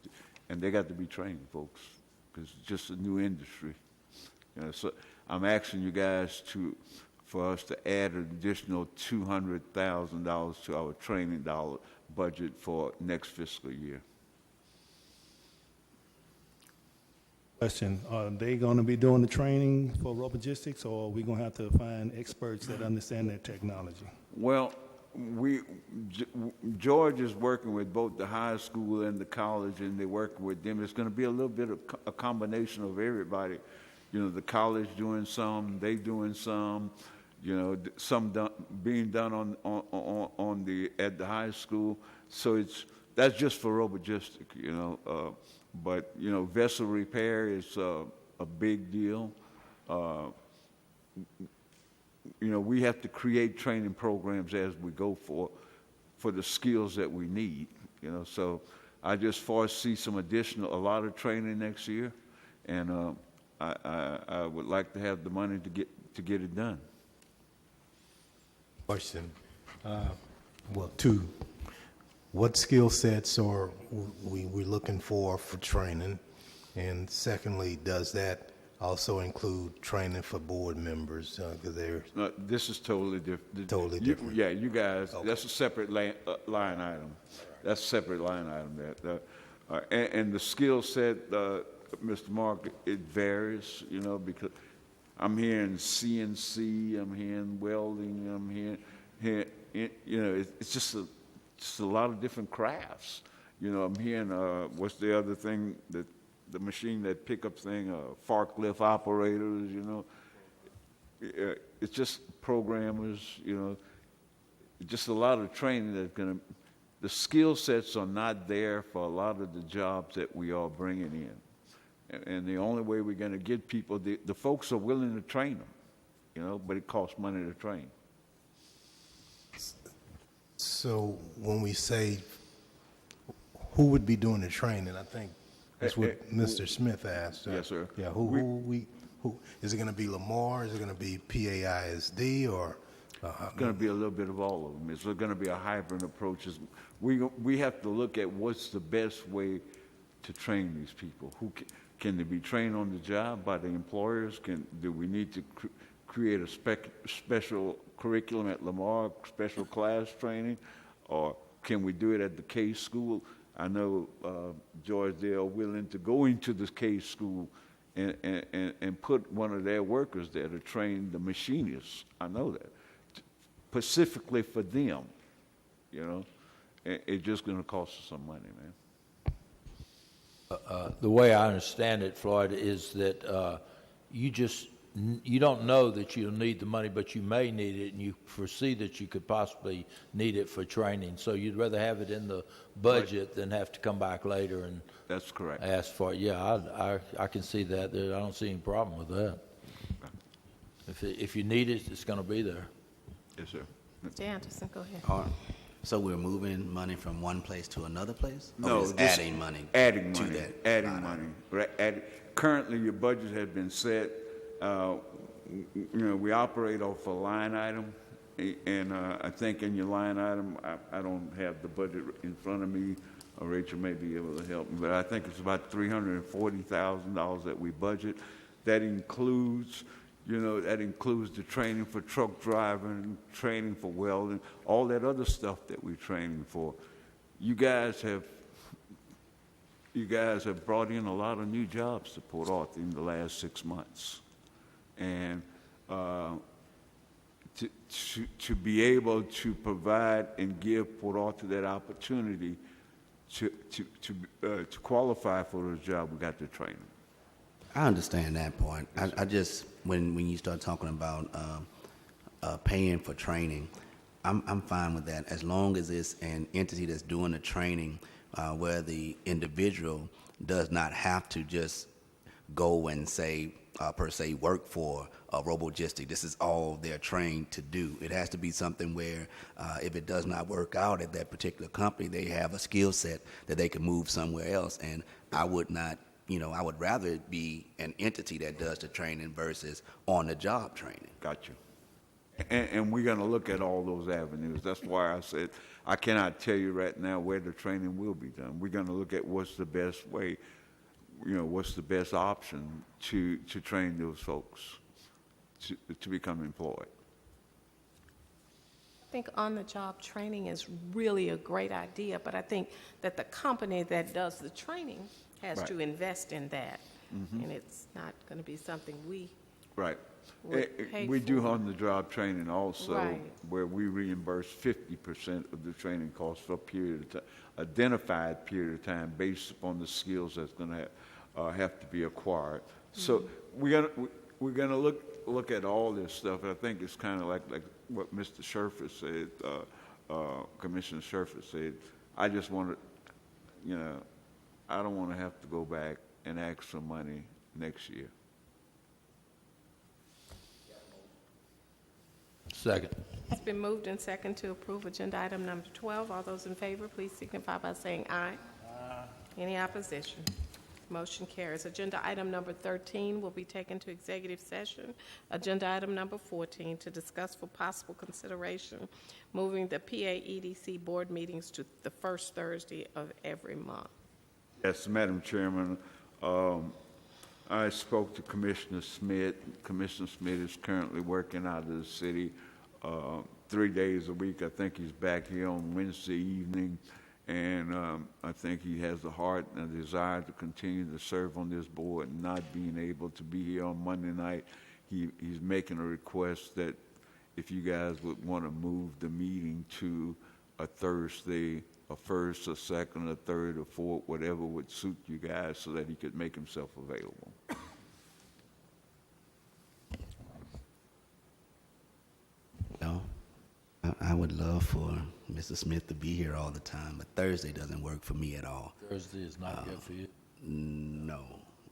and they got to be trained, folks, because it's just a new industry. You know, so I'm asking you guys for us to add an additional $200,000 to our training budget for next fiscal year. Question, are they going to be doing the training for Robogistics, or are we going to have to find experts that understand that technology? Well, George is working with both the high school and the college, and they're working with them. It's going to be a little bit of a combination of everybody. You know, the college doing some, they doing some, you know, some being done at the high school. So that's just for Robogistics, you know. But, you know, vessel repair is a big deal. You know, we have to create training programs as we go for the skills that we need, you know. So I just foresee a lot of training next year, and I would like to have the money to get it done. Question. Well, 2. What skill sets are we looking for training? And secondly, does that also include training for board members? Because they're This is totally different. Totally different. Yeah, you guys, Okay. that's a separate line item. That's a separate line item there. And the skill set, Mr. Mark, it varies, you know, because I'm hearing CNC, I'm hearing welding, I'm hearing you know, it's just a lot of different crafts. You know, I'm hearing, what's the other thing, the machine that pickup thing, forklift operators, you know. It's just programmers, you know. Just a lot of training that's the skill sets are not there for a lot of the jobs that we are bringing in. And the only way we're going to get people, the folks are willing to train them, you know, but it costs money to train. So when we say who would be doing the training, I think that's what Mr. Smith asked. Yes, sir. Yeah, who is it going to be Lamar? Is it going to be PAISD or? It's going to be a little bit of all of them. It's going to be a hybrid approach. We have to look at what's the best way to train these people. Can they be trained on the job by the employers? Do we need to create a special curriculum at Lamar, special class training, or can we do it at the K school? I know George, they are willing to go into the K school and put one of their workers there to train the machinists. I know that. Specifically for them, you know. It's just going to cost us some money, man. The way I understand it, Floyd, is that you don't know that you'll need the money, but you may need it, and you foresee that you could possibly need it for training. So you'd rather have it in the budget than have to come back later and That's correct. ask for it. Yeah, I can see that. I don't see any problem with that. If you need it, it's going to be there. Yes, sir. Mr. Anderson, go ahead. So we're moving money from one place to another place? Or No, just just adding money adding to money, that? adding line money. item? Right, currently, your budget has been set. We operate off a line item, and I think in your line item, I don't have the budget in front of me. Rachel may be able to help me, but I think it's about $340,000 that we budget. That includes, the training for truck driving, training for welding, all that other stuff that we're training for. You guys have brought in a lot of new jobs to Port Arthur in the last 6 months. And to be able to provide and give Port Arthur that opportunity to qualify for those jobs, we got to train them. I understand that point. I just, when you start talking about paying for training, I'm fine with that as long as it's an entity that's doing the training where the individual does not have to just go and say, per se, work for Robogistic. This is all they're trained to do. It has to be something where if it does not work out at that particular company, they have a skill set that they can move somewhere else. And I would not, I would rather it be an entity that does the training versus on-the-job training. Got you. And we're going to look at all those avenues. That's why I said I cannot tell you right now where the training will be done. We're going to look at what's the best way, what's the best option to train those folks to become employed. I think on-the-job training is really a great idea, but I think that the company that does the training has Right. to invest in that, and it's not going to be something we Right. would pay We do for. on-the-job training also, Right. where we reimburse 50% of the training costs for a period of time, identified period of time based upon the skills that's going to have to be acquired. So we're gonna look at all this stuff. I think it's kind of like what Mr. Sherford said, Commissioner Sherford said. I just want to, I don't want to have to go back and ask for money next year. Second. It's been moved and second to approve agenda item number 12. All those in favor, please signify by saying aye. Aye. Any opposition? Motion carries. Agenda item number 13 will be taken to executive session. Agenda item number 14 to discuss for possible consideration moving the PA-EDC board meetings to the first Thursday of every month. Yes, Madam Chairman. I spoke to Commissioner Smith. Commissioner Smith is currently working out of the city 3 days a week. I think he's back here on Wednesday evening, and I think he has the heart and a desire to continue to serve on this board, and not being able to be here on Monday night. He's making a request that if you guys would want to move the meeting to a Thursday, a first, a second, a third, or fourth, whatever would suit you guys, so that he could make himself available. No, I would love for Mr. Smith to be here all the time, but Thursday doesn't work for me at all. Thursday is not good for you. No,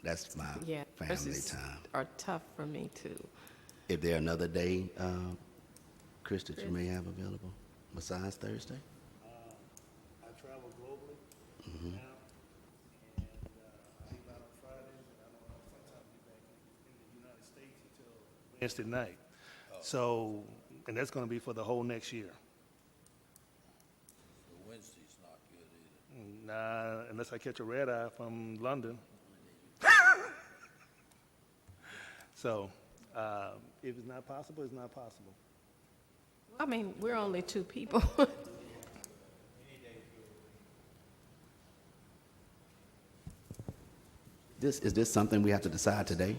that's my Yeah, family Thursdays time. are tough for me too. Is there another day, Chris, that you may have available besides Thursday? I travel globally now, and I leave out on Fridays, and I don't sometimes be back in the United States until Wednesday night. So, and that's going to be for the whole next year. Wednesday's not good either. Nah, unless I catch a red eye from London. So, if it's not possible, it's not possible. I mean, we're only two people. Is this something we have to decide today?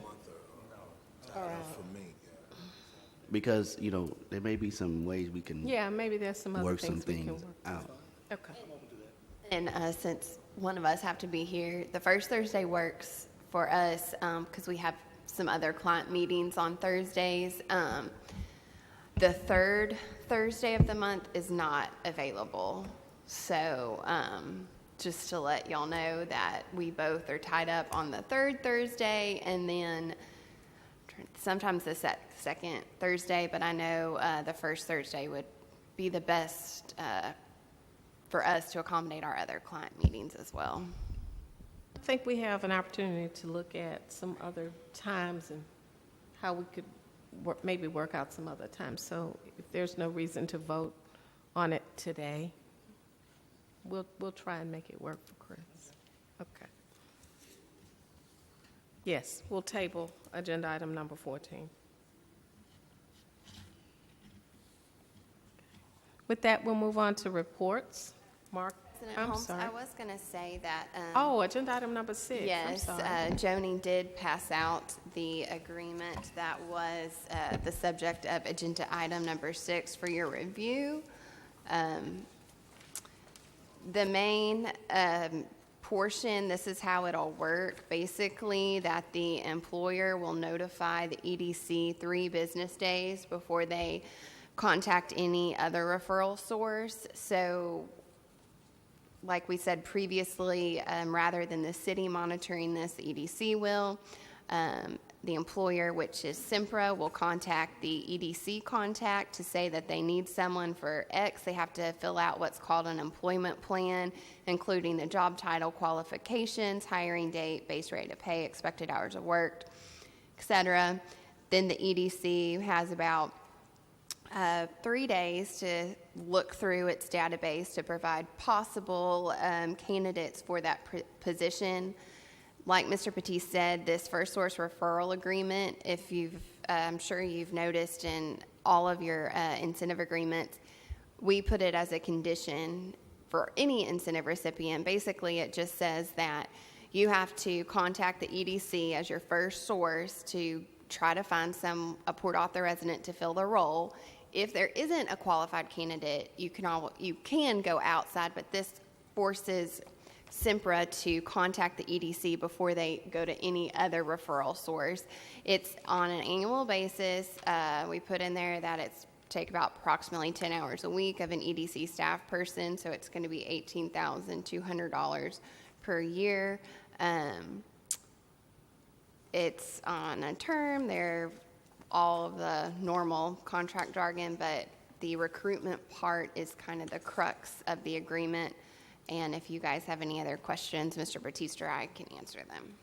Because, you know, there may be some ways we can Yeah, maybe there's some other work some things we can things work. out. Okay. And since one of us have to be here, the first Thursday works for us because we have some other client meetings on Thursdays. The third Thursday of the month is not available. So just to let y'all know that we both are tied up on the third Thursday and then sometimes the second Thursday, but I know the first Thursday would be the best for us to accommodate our other client meetings as well. I think we have an opportunity to look at some other times and how we could maybe work out some other times. So if there's no reason to vote on it today, we'll try and make it work for Chris. Okay. Yes, we'll table agenda item number 14. With that, we'll move on to reports. Mark, President I'm Holmes, sorry. I was going to say that. Oh, agenda item number 6. Yes, I'm sorry. Joni did pass out the agreement that was the subject of agenda item number 6 for your review. The main portion, this is how it'll work. Basically, that the employer will notify the EDC 3 business days before they contact any other referral source. So like we said previously, rather than the city monitoring this, the EDC will. The employer, which is Sempra, will contact the EDC contact to say that they need someone for X. They have to fill out what's called an employment plan, including the job title, qualifications, hiring date, base rate of pay, expected hours of work, et cetera. Then the EDC has about 3 days to look through its database to provide possible candidates for that position. Like Mr. Petit said, this first source referral agreement, if I'm sure you've noticed in all of your incentive agreements, we put it as a condition for any incentive recipient. Basically, it just says that you have to contact the EDC as your first source to try to find a Port Arthur resident to fill the role. If there isn't a qualified candidate, you can go outside, but this forces Sempra to contact the EDC before they go to any other referral source. It's on an annual basis. We put in there that it's take about approximately 10 hours a week of an EDC staff person, so it's going to be $18,200 per year. It's on a term. They're all of the normal contract jargon, but the recruitment part is kind of the crux of the agreement. And if you guys have any other questions, Mr. Batista, I can answer them.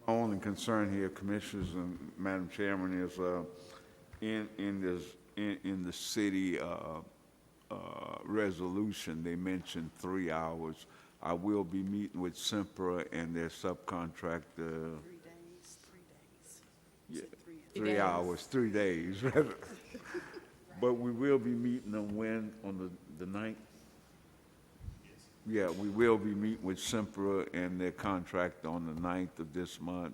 My only concern here, Commissioners and Madam Chairman, is in the city resolution, they mentioned 3 hours. I will be meeting with Sempra and their subcontractor. 3 days, 3 days. Yeah, Three 3 days. hours, 3 days. But we will be meeting on when, on the 9th? Yeah, we will be meeting with Sempra and their contractor on the 9th of this month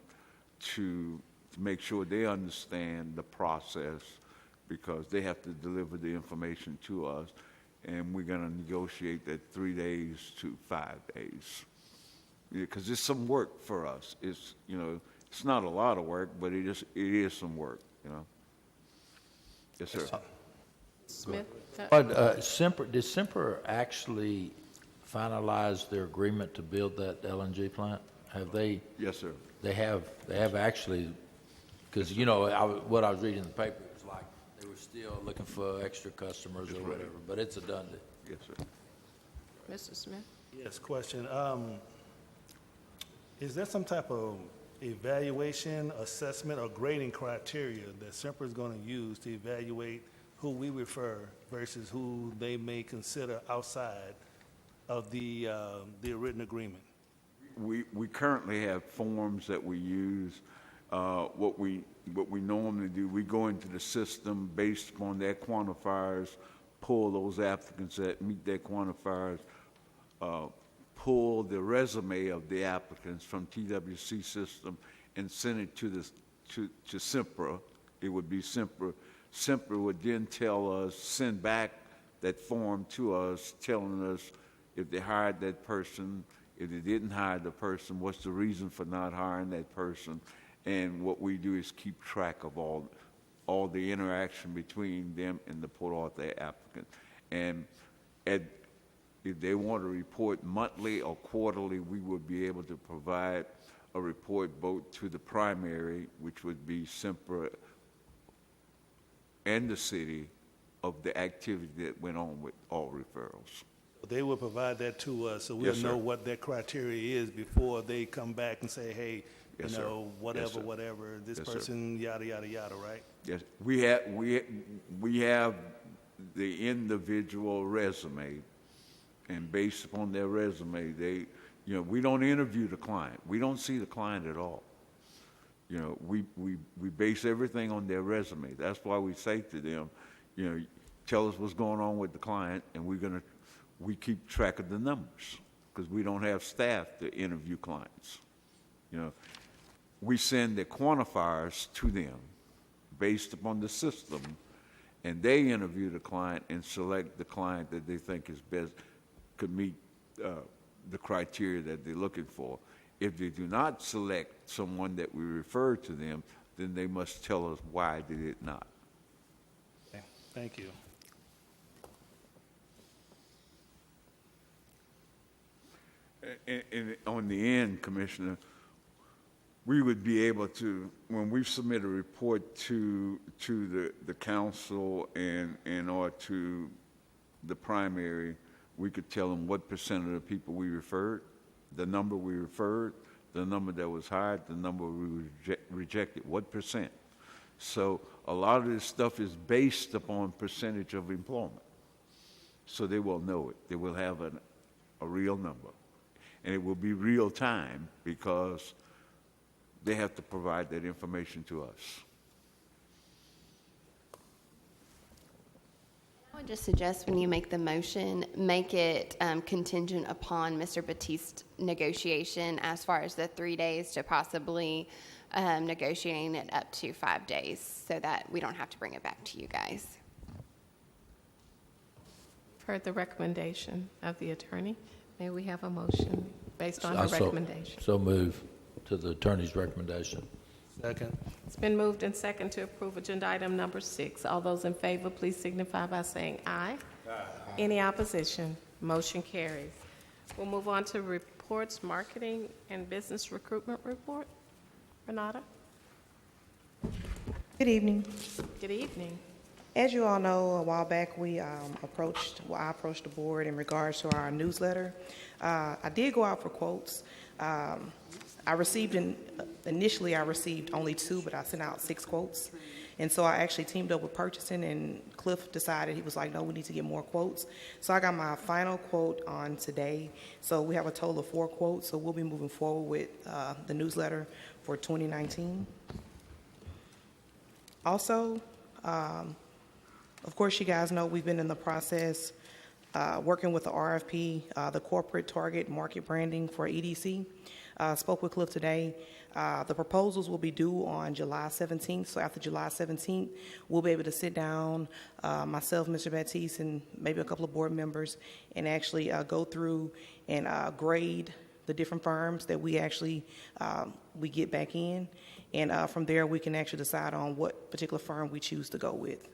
to make sure they understand the process, because they have to deliver the information to us, and we're gonna negotiate that 3 days to 5 days. Because it's some work for us. It's, you know, it's not a lot of work, but it is some work, you know? Yes, sir. Smith? But did Sempra actually finalize their agreement to build that LNG plant? Have they? Yes, sir. They have actually, because, you know, what I was reading in the paper, it was like they were still looking for extra customers or whatever, but it's a done deal. Yes, sir. Mr. Smith? Yes, question. Is there some type of evaluation, assessment, or grading criteria that Sempra is going to use to evaluate who we refer versus who they may consider outside of the written agreement? We currently have forms that we use. What we normally do, we go into the system based upon their quantifiers, pull those applicants that meet their quantifiers, pull the resume of the applicants from TWC system and send it to SIMPRA. It would be SIMPRA. SIMPRA would then send back that form to us, telling us if they hired that person, if they didn't hire the person, what's the reason for not hiring that person. And what we do is keep track of all the interaction between them and the Port Arthur applicant. And if they want to report monthly or quarterly, we would be able to provide a report both to the primary, which would be SIMPRA, and the city of the activity that went on with all referrals. They will provide that to us, so we'll Yes, sir. know what their criteria is before they come back and say, hey, Yes, you sir. know, Yes, sir. whatever, this Yes, sir. person, yada, yada, yada, right? Yes, we have the individual resume, and based upon their resume, we don't interview the client. We don't see the client at all. We base everything on their resume. That's why we say to them, tell us what's going on with the client, and we keep track of the numbers because we don't have staff to interview clients. We send the quantifiers to them based upon the system, and they interview the client and select the client that they think is best, could meet the criteria that they're looking for. If they do not select someone that we refer to them, then they must tell us why they did not. Okay, thank you. And on the end, Commissioner, we would be able to, when we submit a report to the council or to the primary, we could tell them what percent of the people we referred, the number we referred, the number that was hired, the number we rejected, what percent. So a lot of this stuff is based upon percentage of employment. So they will know it. They will have a real number. And it will be real time because they have to provide that information to us. I would just suggest when you make the motion, make it contingent upon Mr. Batiste's negotiation as far as the 3 days to possibly negotiating it up to 5 days so that we don't have to bring it back to you guys. Heard the recommendation of the attorney. May we have a motion based on her So- recommendation? So move to the attorney's recommendation. Second. It's been moved and second to approve agenda item number 6. All those in favor, please signify by saying aye. Aye. Any opposition? Motion carries. We'll move on to reports, marketing, and business recruitment report. Renata? Good evening. Good evening. As you all know, a while back I approached the board in regards to our newsletter. I did go out for quotes. Initially I received only 2, but I sent out 6 quotes. And so I actually teamed up with purchasing, and Cliff decided, he was like, no, we need to get more quotes. So I got my final quote on today. So we have a total of 4 quotes. So we'll be moving forward with the newsletter for 2019. Also, of course, you guys know we've been in the process working with the RFP, the corporate target market branding for EDC. Spoke with Cliff today. The proposals will be due on July 17th. So after July 17th, we'll be able to sit down, myself, Mr. Baptiste, and maybe a couple of board members, and actually go through and grade the different firms that we actually we get back in. And from there, we can actually decide on what particular firm we choose to go with.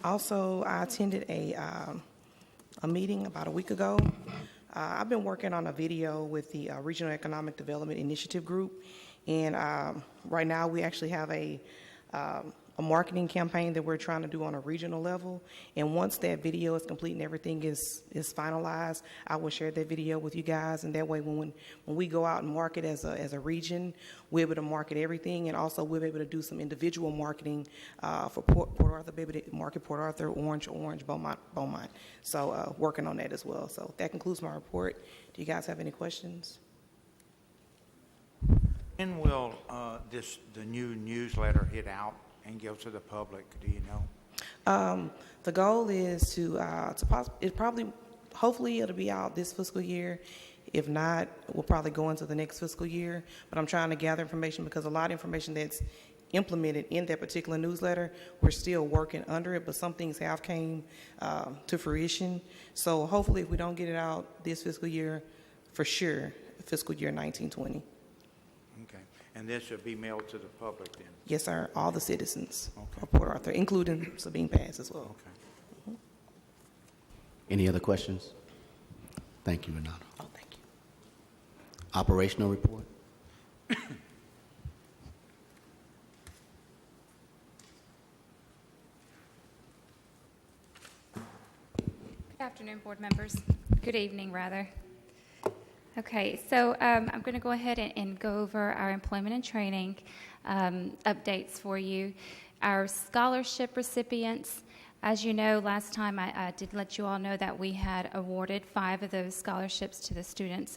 Also, I attended a meeting about a week ago. I've been working on a video with the Regional Economic Development Initiative Group, and right now we actually have a marketing campaign that we're trying to do on a regional level. And once that video is complete and everything is finalized, I will share that video with you guys. And that way, when we go out and market as a region, we're able to market everything, and also we'll be able to do some individual marketing for Port Arthur, be able to market Port Arthur, Orange, Beaumont. So working on that as well. So that concludes my report. Do you guys have any questions? When will the new newsletter hit out and go to the public? Do you know? The goal is hopefully it'll be out this fiscal year. If not, we'll probably go into the next fiscal year. But I'm trying to gather information because a lot of information that's implemented in that particular newsletter, we're still working under it, but some things have came to fruition. So hopefully if we don't get it out this fiscal year, for sure, fiscal year 1920. Okay. And this should be mailed to the public then? Yes, sir. All the citizens Okay. of Port Arthur, including Sabine Pass as well. Okay. Any other questions? Thank you, Renato. Oh, thank you. Operational report? Good afternoon, board members. Good evening, rather. Okay, so I'm going to go ahead and go over our employment and training updates for you. Our scholarship recipients, as you know, last time I did let you all know that we had awarded 5 of those scholarships to the students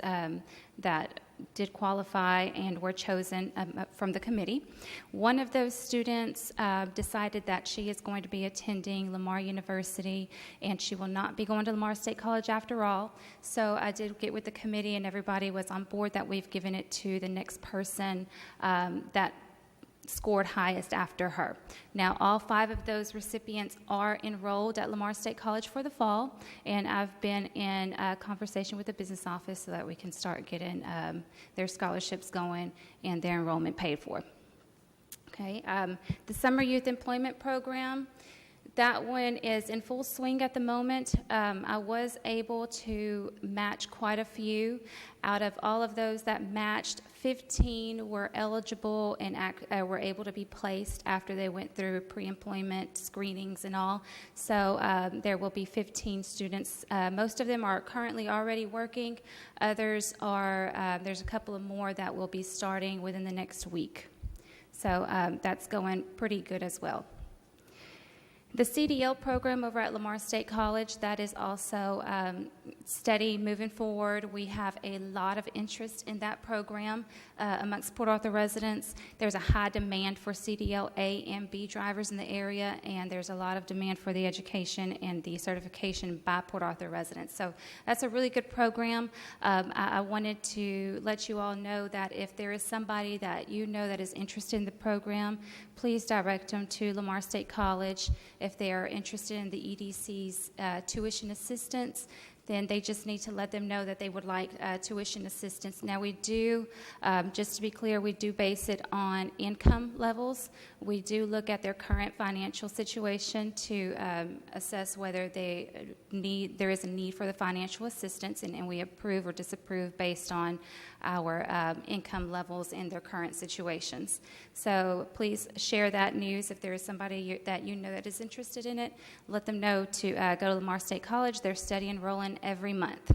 that did qualify and were chosen from the committee. One of those students decided that she is going to be attending Lamar University, and she will not be going to Lamar State College after all. So I did get with the committee, and everybody was on board that we've given it to the next person that scored highest after her. Now, all 5 of those recipients are enrolled at Lamar State College for the fall, and I've been in conversation with the business office so that we can start getting their scholarships going and their enrollment paid for. Okay, the Summer Youth Employment Program, that one is in full swing at the moment. I was able to match quite a few. Out of all of those that matched, 15 were eligible and were able to be placed after they went through pre-employment screenings and all. So there will be 15 students. Most of them are currently already working. Others are, there's a couple of more that will be starting within the next week. So that's going pretty good as well. The CDL program over at Lamar State College, that is also steady moving forward. We have a lot of interest in that program amongst Port Arthur residents. There's a high demand for CDL A and B drivers in the area, and there's a lot of demand for the education and the certification by Port Arthur residents. So that's a really good program. I wanted to let you all know that if there is somebody that you know that is interested in the program, please direct them to Lamar State College. If they are interested in the EDC's tuition assistance, then they just need to let them know that they would like tuition assistance. Now we do, just to be clear, we do base it on income levels. We do look at their current financial situation to assess whether there is a need for the financial assistance, and we approve or disapprove based on our income levels and their current situations. So please share that news. If there is somebody that you know that is interested in it, let them know to go to Lamar State College. They're steady enrolling every month.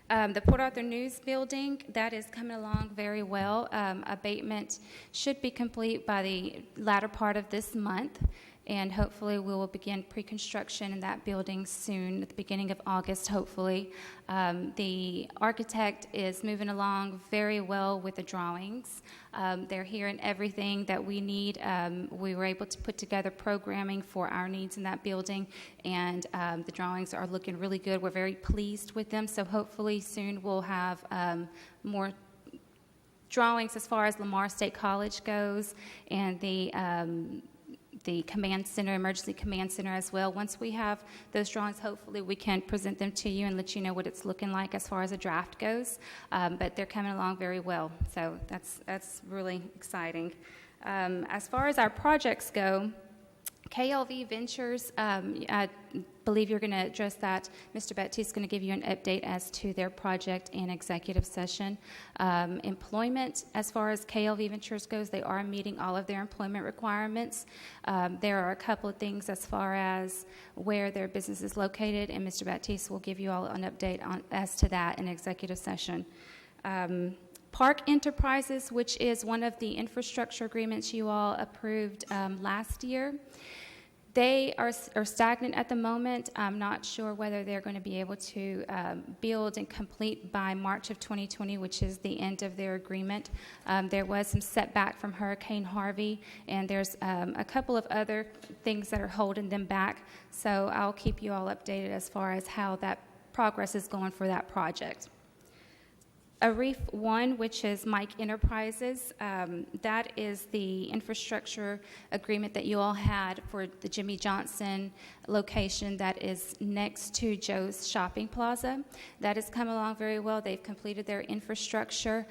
The Port Arthur News Building, that is coming along very well. Abatement should be complete by the latter part of this month, and hopefully we will begin pre-construction in that building soon, at the beginning of August, hopefully. The architect is moving along very well with the drawings. They're hearing everything that we need. We were able to put together programming for our needs in that building, and the drawings are looking really good. We're very pleased with them, so hopefully soon we'll have more drawings as far as Lamar State College goes, and the command center, emergency command center as well. Once we have those drawings, hopefully we can present them to you and let you know what it's looking like as far as a draft goes. But they're coming along very well, so that's really exciting. As far as our projects go, KLV Ventures, I believe you're going to address that. Mr. Baptiste is going to give you an update as to their project and executive session. Employment, as far as KLV Ventures goes, they are meeting all of their employment requirements. There are a couple of things as far as where their business is located, and Mr. Baptiste will give you all an update as to that in executive session. Park Enterprises, which is one of the infrastructure agreements you all approved last year, They are stagnant at the moment. I'm not sure whether they're going to be able to build and complete by March of 2020, which is the end of their agreement. There was some setback from Hurricane Harvey, and there's a couple of other things that are holding them back. So I'll keep you all updated as far as how that progress is going for that project. AREEF 1, which is Mike Enterprises, that is the infrastructure agreement that you all had for the Jimmy Johnson location that is next to Joe's Shopping Plaza. That has come along very well. They've completed their infrastructure.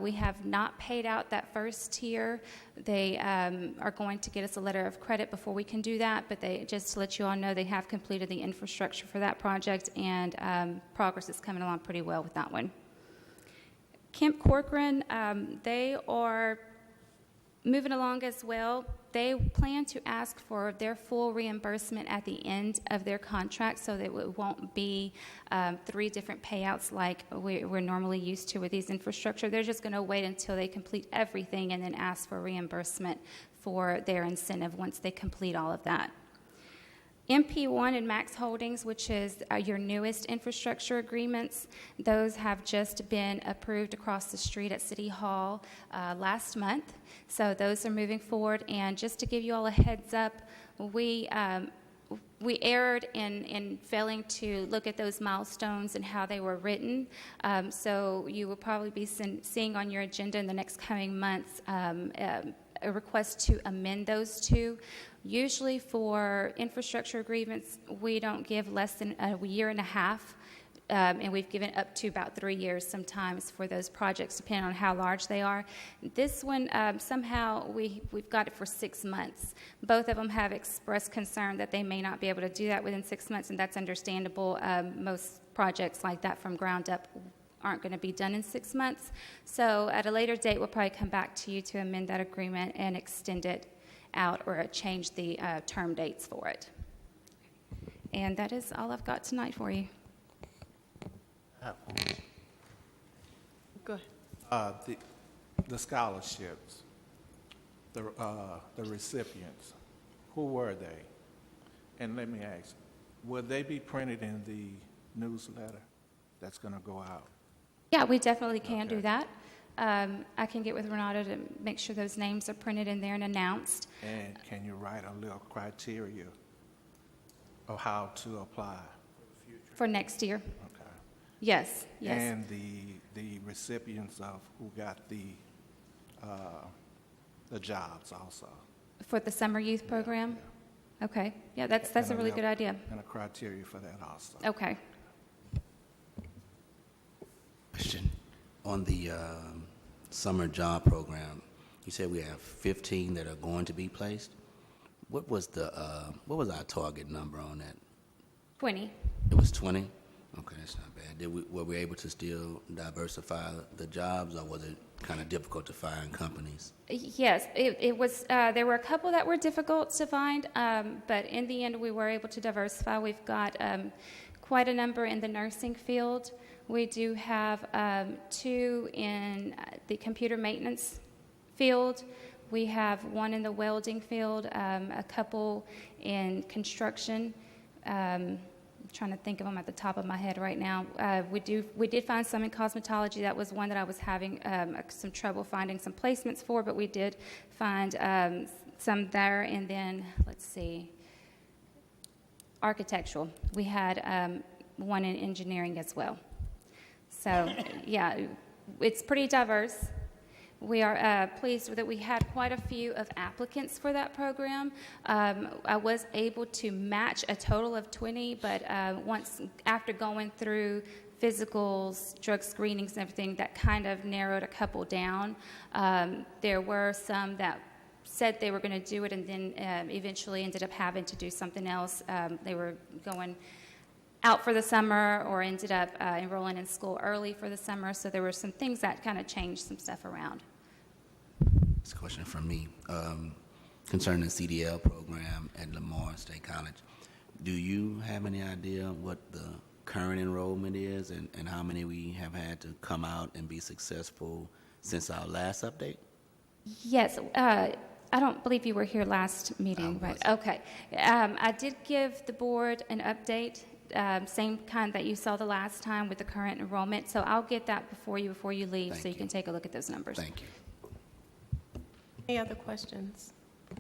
We have not paid out that first tier. They are going to get us a letter of credit before we can do that, but just to let you all know, they have completed the infrastructure for that project, and progress is coming along pretty well with that one. Kemp Corcoran, they are moving along as well. They plan to ask for their full reimbursement at the end of their contract, so that it won't be 3 different payouts like we're normally used to with these infrastructure. They're just going to wait until they complete everything and then ask for reimbursement for their incentive once they complete all of that. MP1 and Max Holdings, which is your newest infrastructure agreements, those have just been approved across the street at City Hall last month. So those are moving forward. And just to give you all a heads up, we erred in failing to look at those milestones and how they were written. So you will probably be seeing on your agenda in the next coming months a request to amend those two. Usually for infrastructure agreements, we don't give less than a year and a half, and we've given up to about 3 years sometimes for those projects, depending on how large they are. This one, somehow we've got it for 6 months. Both of them have expressed concern that they may not be able to do that within 6 months, and that's understandable. Most projects like that from ground up aren't going to be done in 6 months. So at a later date, we'll probably come back to you to amend that agreement and extend it out or change the term dates for it. And that is all I've got tonight for you. Go ahead. The scholarships, the recipients, who were they? And let me ask, will they be printed in the newsletter that's going to go out? Yeah, we definitely can do that. I can get with Renata to make sure those names are printed in there and announced. And can you write a little criteria of how to apply? For next year? Okay. Yes, yes. And the recipients of who got the jobs also? For the summer youth program? Yeah. Okay. Yeah, that's a really good idea. And a criteria for that also. Okay. Question. On the summer job program, you said we have 15 that are going to be placed. What was our target number on that? 20. It was 20? Okay, that's not bad. Were we able to still diversify the jobs, or was it kind of difficult to find companies? Yes, it was. There were a couple that were difficult to find, but in the end, we were able to diversify. We've got quite a number in the nursing field. We do have 2 in the computer maintenance field. We have 1 in the welding field, a couple in construction. I'm trying to think of them at the top of my head right now. We did find some in cosmetology. That was one that I was having some trouble finding some placements for, but we did find some there. And then, let's see, architectural. We had 1 in engineering as well. So, yeah, it's pretty diverse. We are pleased that we had quite a few of applicants for that program. I was able to match a total of 20, but after going through physicals, drug screenings, and everything, that kind of narrowed a couple down. There were some that said they were going to do it and then eventually ended up having to do something else. They were going out for the summer or ended up enrolling in school early for the summer. So there were some things that kind of changed some stuff around. This question from me concerning the CDL program at Lamar State College. Do you have any idea what the current enrollment is and how many we have had to come out and be successful since our last update? Yes. I don't believe you were here last meeting, right? Okay. I did give the board an update, same kind that you saw the last time with the current enrollment. So I'll get that before you leave, so you can take a look at those numbers. Thank you. Any other questions,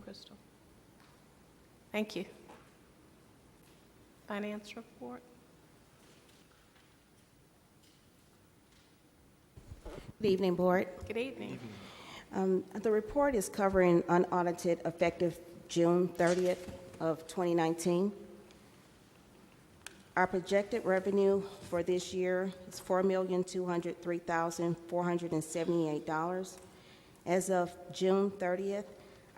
Crystal? Thank you. Finance report? Good evening, Board. Good evening. The report is covering unaudited effective June 30th of 2019. Our projected revenue for this year is $4,203,478. As of June 30th,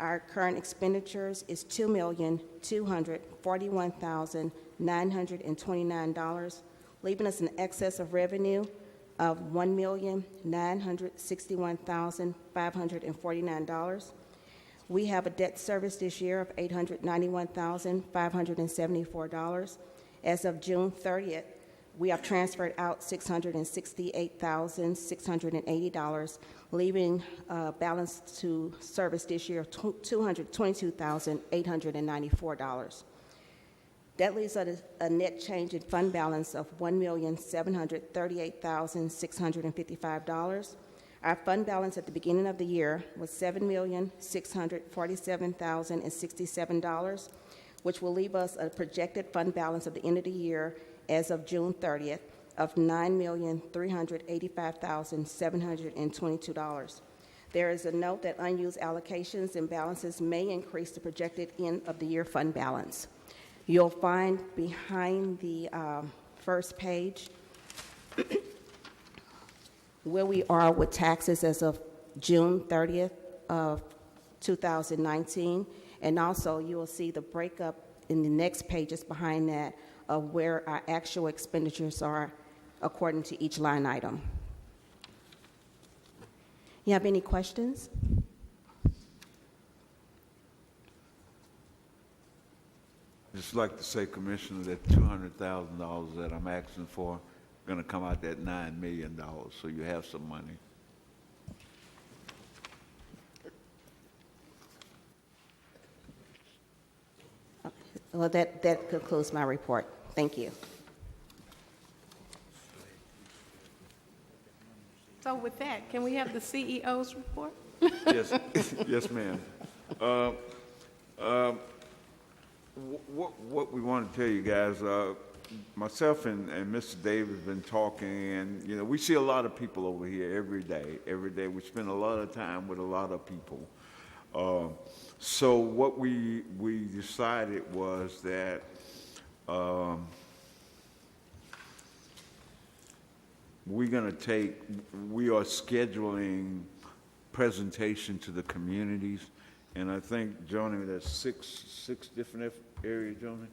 our current expenditures is $2,241,929, leaving us an excess of revenue of $1,961,549. We have a debt service this year of $891,574. As of June 30th, we have transferred out $668,680, leaving a balance to service this year of $222,894. That leaves us a net change in fund balance of $1,738,655. Our fund balance at the beginning of the year was $7,647,067, which will leave us a projected fund balance at the end of the year as of June 30th of $9,385,722. There is a note that unused allocations and balances may increase the projected end of the year fund balance. You'll find behind the first page where we are with taxes as of June 30th of 2019, and also you will see the breakup in the next pages behind that of where our actual expenditures are according to each line item. You have any questions? Just like to say, Commissioner, that $200,000 that I'm asking for going to come out that $9 million, so you have some money. Well, that concludes my report. Thank you. So with that, can we have the CEO's report? Yes, yes, ma'am. What we want to tell you guys, myself and Mr. Davis have been talking, and you know, we see a lot of people over here every day. Every day, we spend a lot of time with a lot of people. So what we decided was that we are scheduling presentation to the communities, and I think, Joni, there's six different areas, Joni?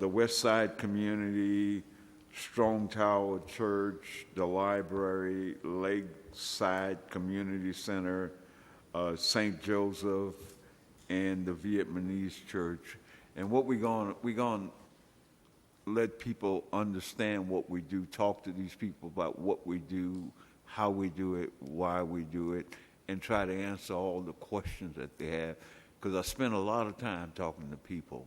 The West Side community, Strong Tower Church, the library, Lakeside Community Center, St. Joseph, and the Vietnamese church. And what we're going to let people understand what we do, talk to these people about what we do, how we do it, why we do it, and try to answer all the questions that they have. Because I spend a lot of time talking to people,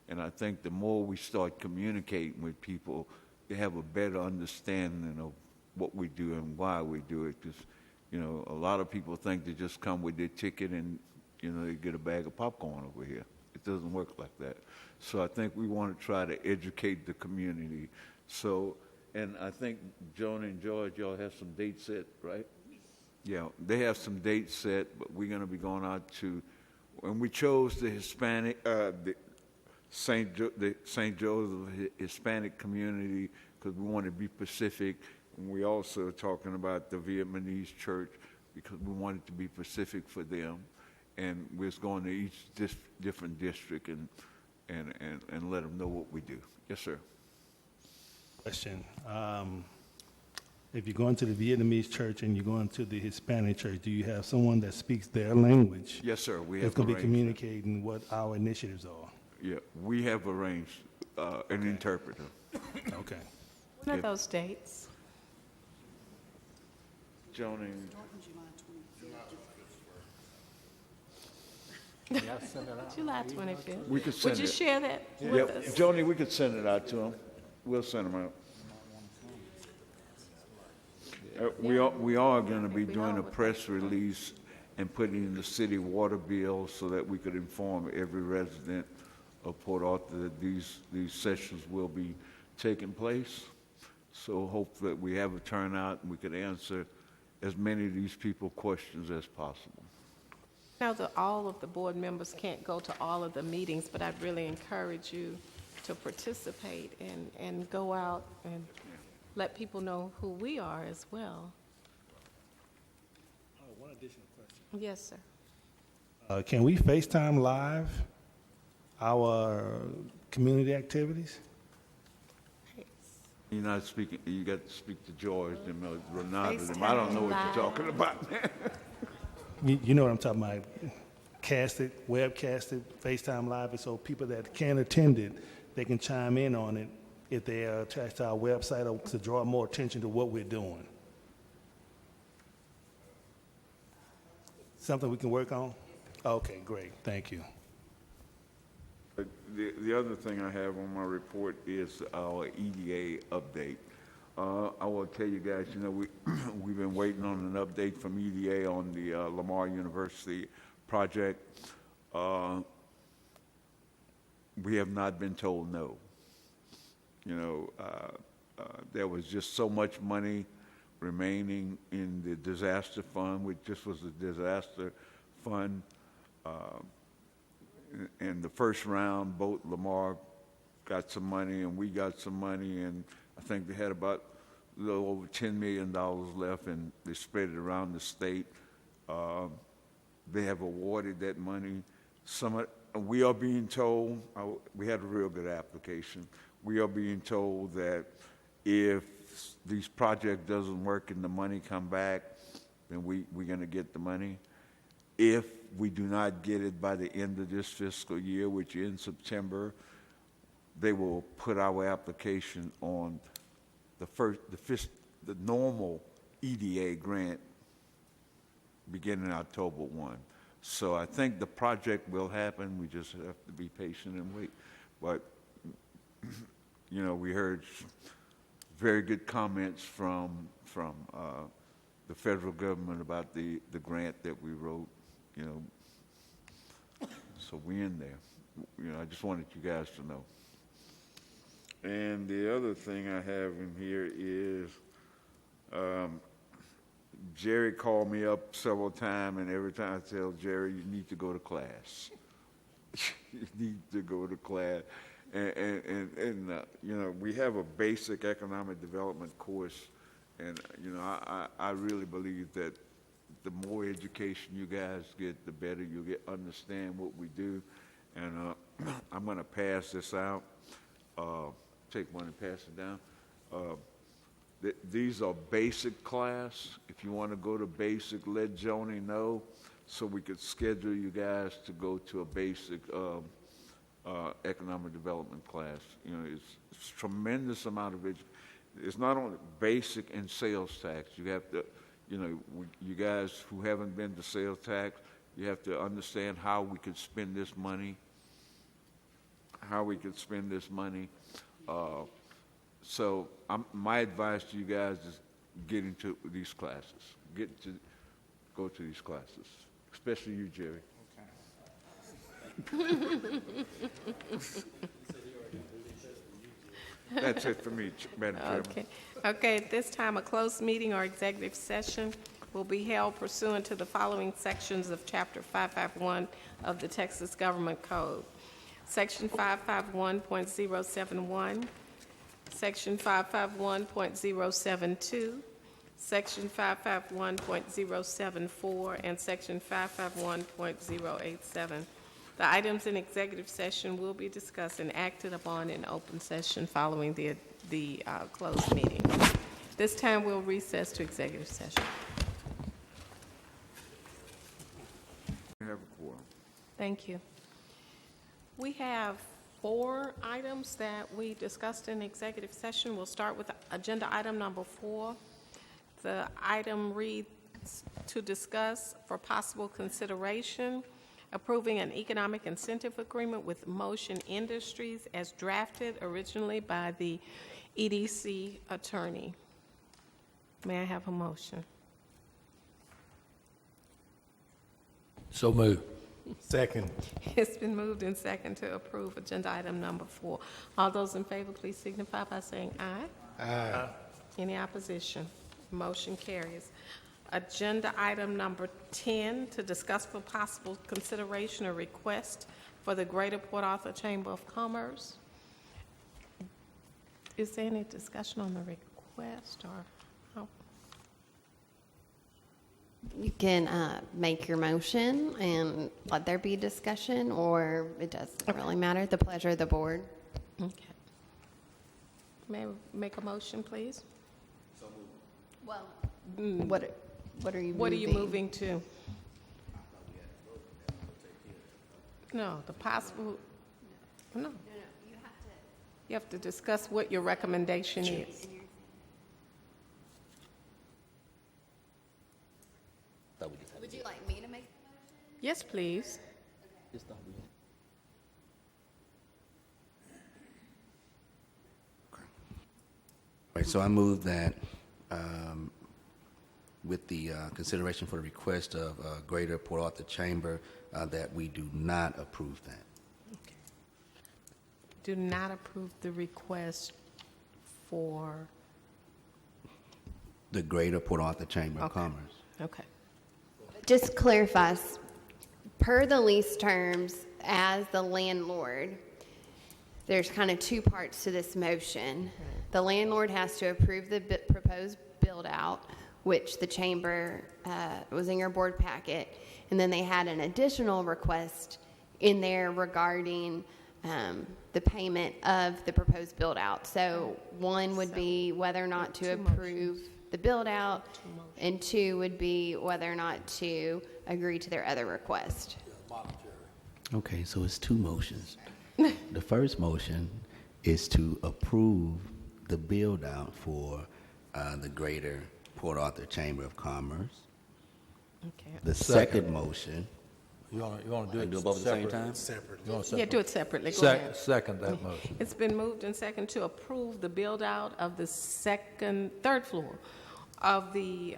and I think the more we start communicating with people, they have a better understanding of what we do and why we do it. Because, you know, a lot of people think they just come with their ticket and, you know, they get a bag of popcorn over here. It doesn't work like that. So I think we want to try to educate the community. So, and I think Joan and George, y'all have some dates set, right? Yeah, they have some dates set, but we're going to be going out to, and we chose the Hispanic, the St. Joseph Hispanic community because we want to be Pacific. And we also are talking about the Vietnamese church because we wanted to be Pacific for them. And we're going to each different district and let them know what we do. Yes, sir. Question. If you're going to the Vietnamese church and you're going to the Hispanic church, do you have someone that speaks their language? Yes, sir. We have that's going to be arranged communicating what our initiatives are. Yeah, we have arranged an interpreter. Okay. What are those dates? Joan and Yeah, send it out. July 25th. We could send Would you it. share that Yep, with us? Joni, we could send it out to them. We'll send them out. We are going to be doing a press release and putting in the city water bill so that we could inform every resident of Port Arthur that these sessions will be taking place. So hope that we have a turnout and we could answer as many of these people questions as possible. I know that all of the board members can't go to all of the meetings, but I'd really encourage you to participate and go out and let people know who we are as well. Oh, one additional question. Yes, sir. Can we FaceTime live our community activities? You're not speaking, you got to speak to George and Renata. I don't know what you're talking about. You know what I'm talking about. Webcasted, FaceTime live, and so people that can't attend it, they can chime in on it if they are attached to our website or to draw more attention to what we're doing. Something we can work on? Okay, great, thank you. The other thing I have on my report is our EDA update. I will tell you guys, you know, we've been waiting on an update from EDA on the Lamar University project. We have not been told no. You know, there was just so much money remaining in the disaster fund, which just was a disaster fund. In the first round, both Lamar got some money and we got some money, and I think they had about a little over $10 million left, and they spread it around the state. They have awarded that money. We are being told, we had a real good application. We are being told that if these project doesn't work and the money come back, then we're going to get the money. If we do not get it by the end of this fiscal year, which is in September, they will put our application on the normal EDA grant beginning October 1. So I think the project will happen. We just have to be patient and wait. But, you know, we heard very good comments from the federal government about the grant that we wrote, you know. So we're in there. You know, I just wanted you guys to know. And the other thing I have in here is Jerry called me up several times, and every time I tell Jerry, you need to go to class. You need to go to class. And you know, we have a basic economic development course, and, you know, I really believe that the more education you guys get, the better you'll understand what we do. And I'm going to pass this out. Take one and pass it down. These are basic class. If you want to go to basic, let Joni know so we could schedule you guys to go to a basic economic development class. You know, it's tremendous amount of education. It's not only basic and sales tax. You have to, you know, you guys who haven't been to sales tax, you have to understand how we could spend this money, So my advice to you guys is get into these classes. Go to these classes, especially you, Jerry. That's it for me, Madam Chairman. Okay, at this time, a closed meeting or executive session will be held pursuant to the following sections of Chapter 551 of the Texas Government Code. Section 551.071, Section 551.072, Section 551.074, and Section 551.087. The items in executive session will be discussed and acted upon in open session following the closed meeting. This time, we'll recess to executive session. We have a quorum. Thank you. We have 4 items that we discussed in executive session. We'll start with agenda item number 4. The item reads, to discuss for possible consideration approving an economic incentive agreement with Motion Industries as drafted originally by the EDC attorney. May I have a motion? So moved. Second. It's been moved and second to approve agenda item number 4. All those in favor, please signify by saying aye. Aye. Any opposition? Motion carries. Agenda item number 10, to discuss for possible consideration a request for the Greater Port Arthur Chamber of Commerce. Is there any discussion on the request, or how? You can make your motion and let there be discussion, or it doesn't really matter. The pleasure of the board. Okay. May I make a motion, please? Well, what are you moving? What are you moving to? No, the possible, no. You have to discuss what your recommendation is. Would you like me to make the motion? Yes, please. Right, so I move that with the consideration for the request of Greater Port Arthur Chamber, that we do not approve that. Do not approve the request for, The Greater Port Arthur Chamber of Okay. Commerce. okay. Just clarifies, per the lease terms, as the landlord, there's kind of two parts to this motion. The landlord has to approve the proposed build-out, which the chamber was in your board packet, and then they had an additional request in there regarding the payment of the proposed build-out. So one would be whether or not to approve the build-out, and two would be whether or not to agree to their other request. Okay, so it's two motions. The first motion is to approve the build-out for the Greater Port Arthur Chamber of Commerce. Okay. The second motion, You want to do it do both at the same separate? time? Separate. You wanna Yeah, separate? do it separately. Go ahead. Second that motion. It's been moved and second to approve the build-out of the third floor of the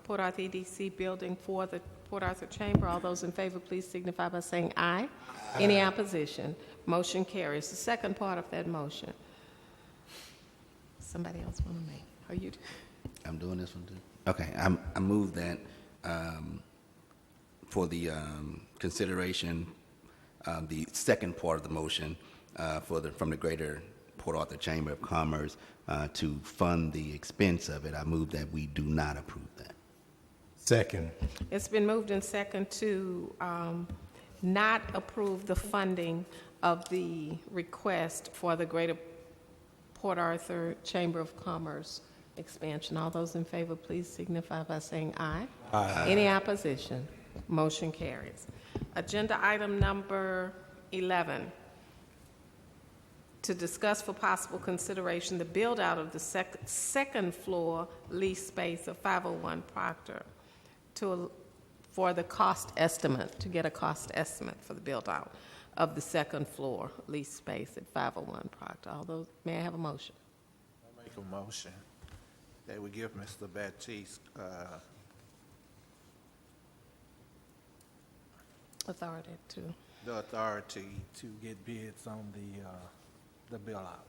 Port Arthur EDC building for the Port Arthur Chamber. All those in favor, please signify by saying aye. Any opposition? Motion carries. The second part of that motion. Somebody else want to make? Are you? I'm doing this one too. Okay, I move that for the consideration, the second part of the motion from the Greater Port Arthur Chamber of Commerce to fund the expense of it. I move that we do not approve that. Second. It's been moved and second to not approve the funding of the request for the Greater Port Arthur Chamber of Commerce expansion. All those in favor, please signify by saying aye. Aye. Any opposition? Motion carries. Agenda item number 11, to discuss for possible consideration the build-out of the second floor lease space of 501 Proctor for the cost estimate, to get a cost estimate for the build-out of the second floor lease space at 501 Proctor. All those, may I have a motion? I make a motion that we give Mr. Baptiste Authority to. the authority to get bids on the build-out.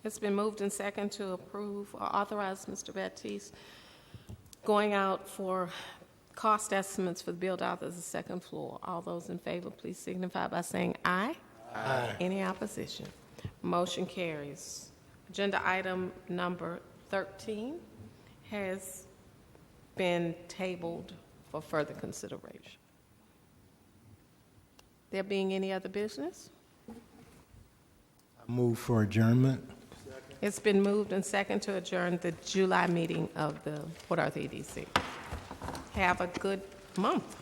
It's been moved and second to approve or authorize Mr. Baptiste going out for cost estimates for the build-out of the second floor. All those in favor, please signify by saying aye. Aye. Any opposition? Motion carries. Agenda item number 13 has been tabled for further consideration. There being any other business? I move for adjournment. It's been moved and second to adjourn the July meeting of the Port Arthur EDC. Have a good month.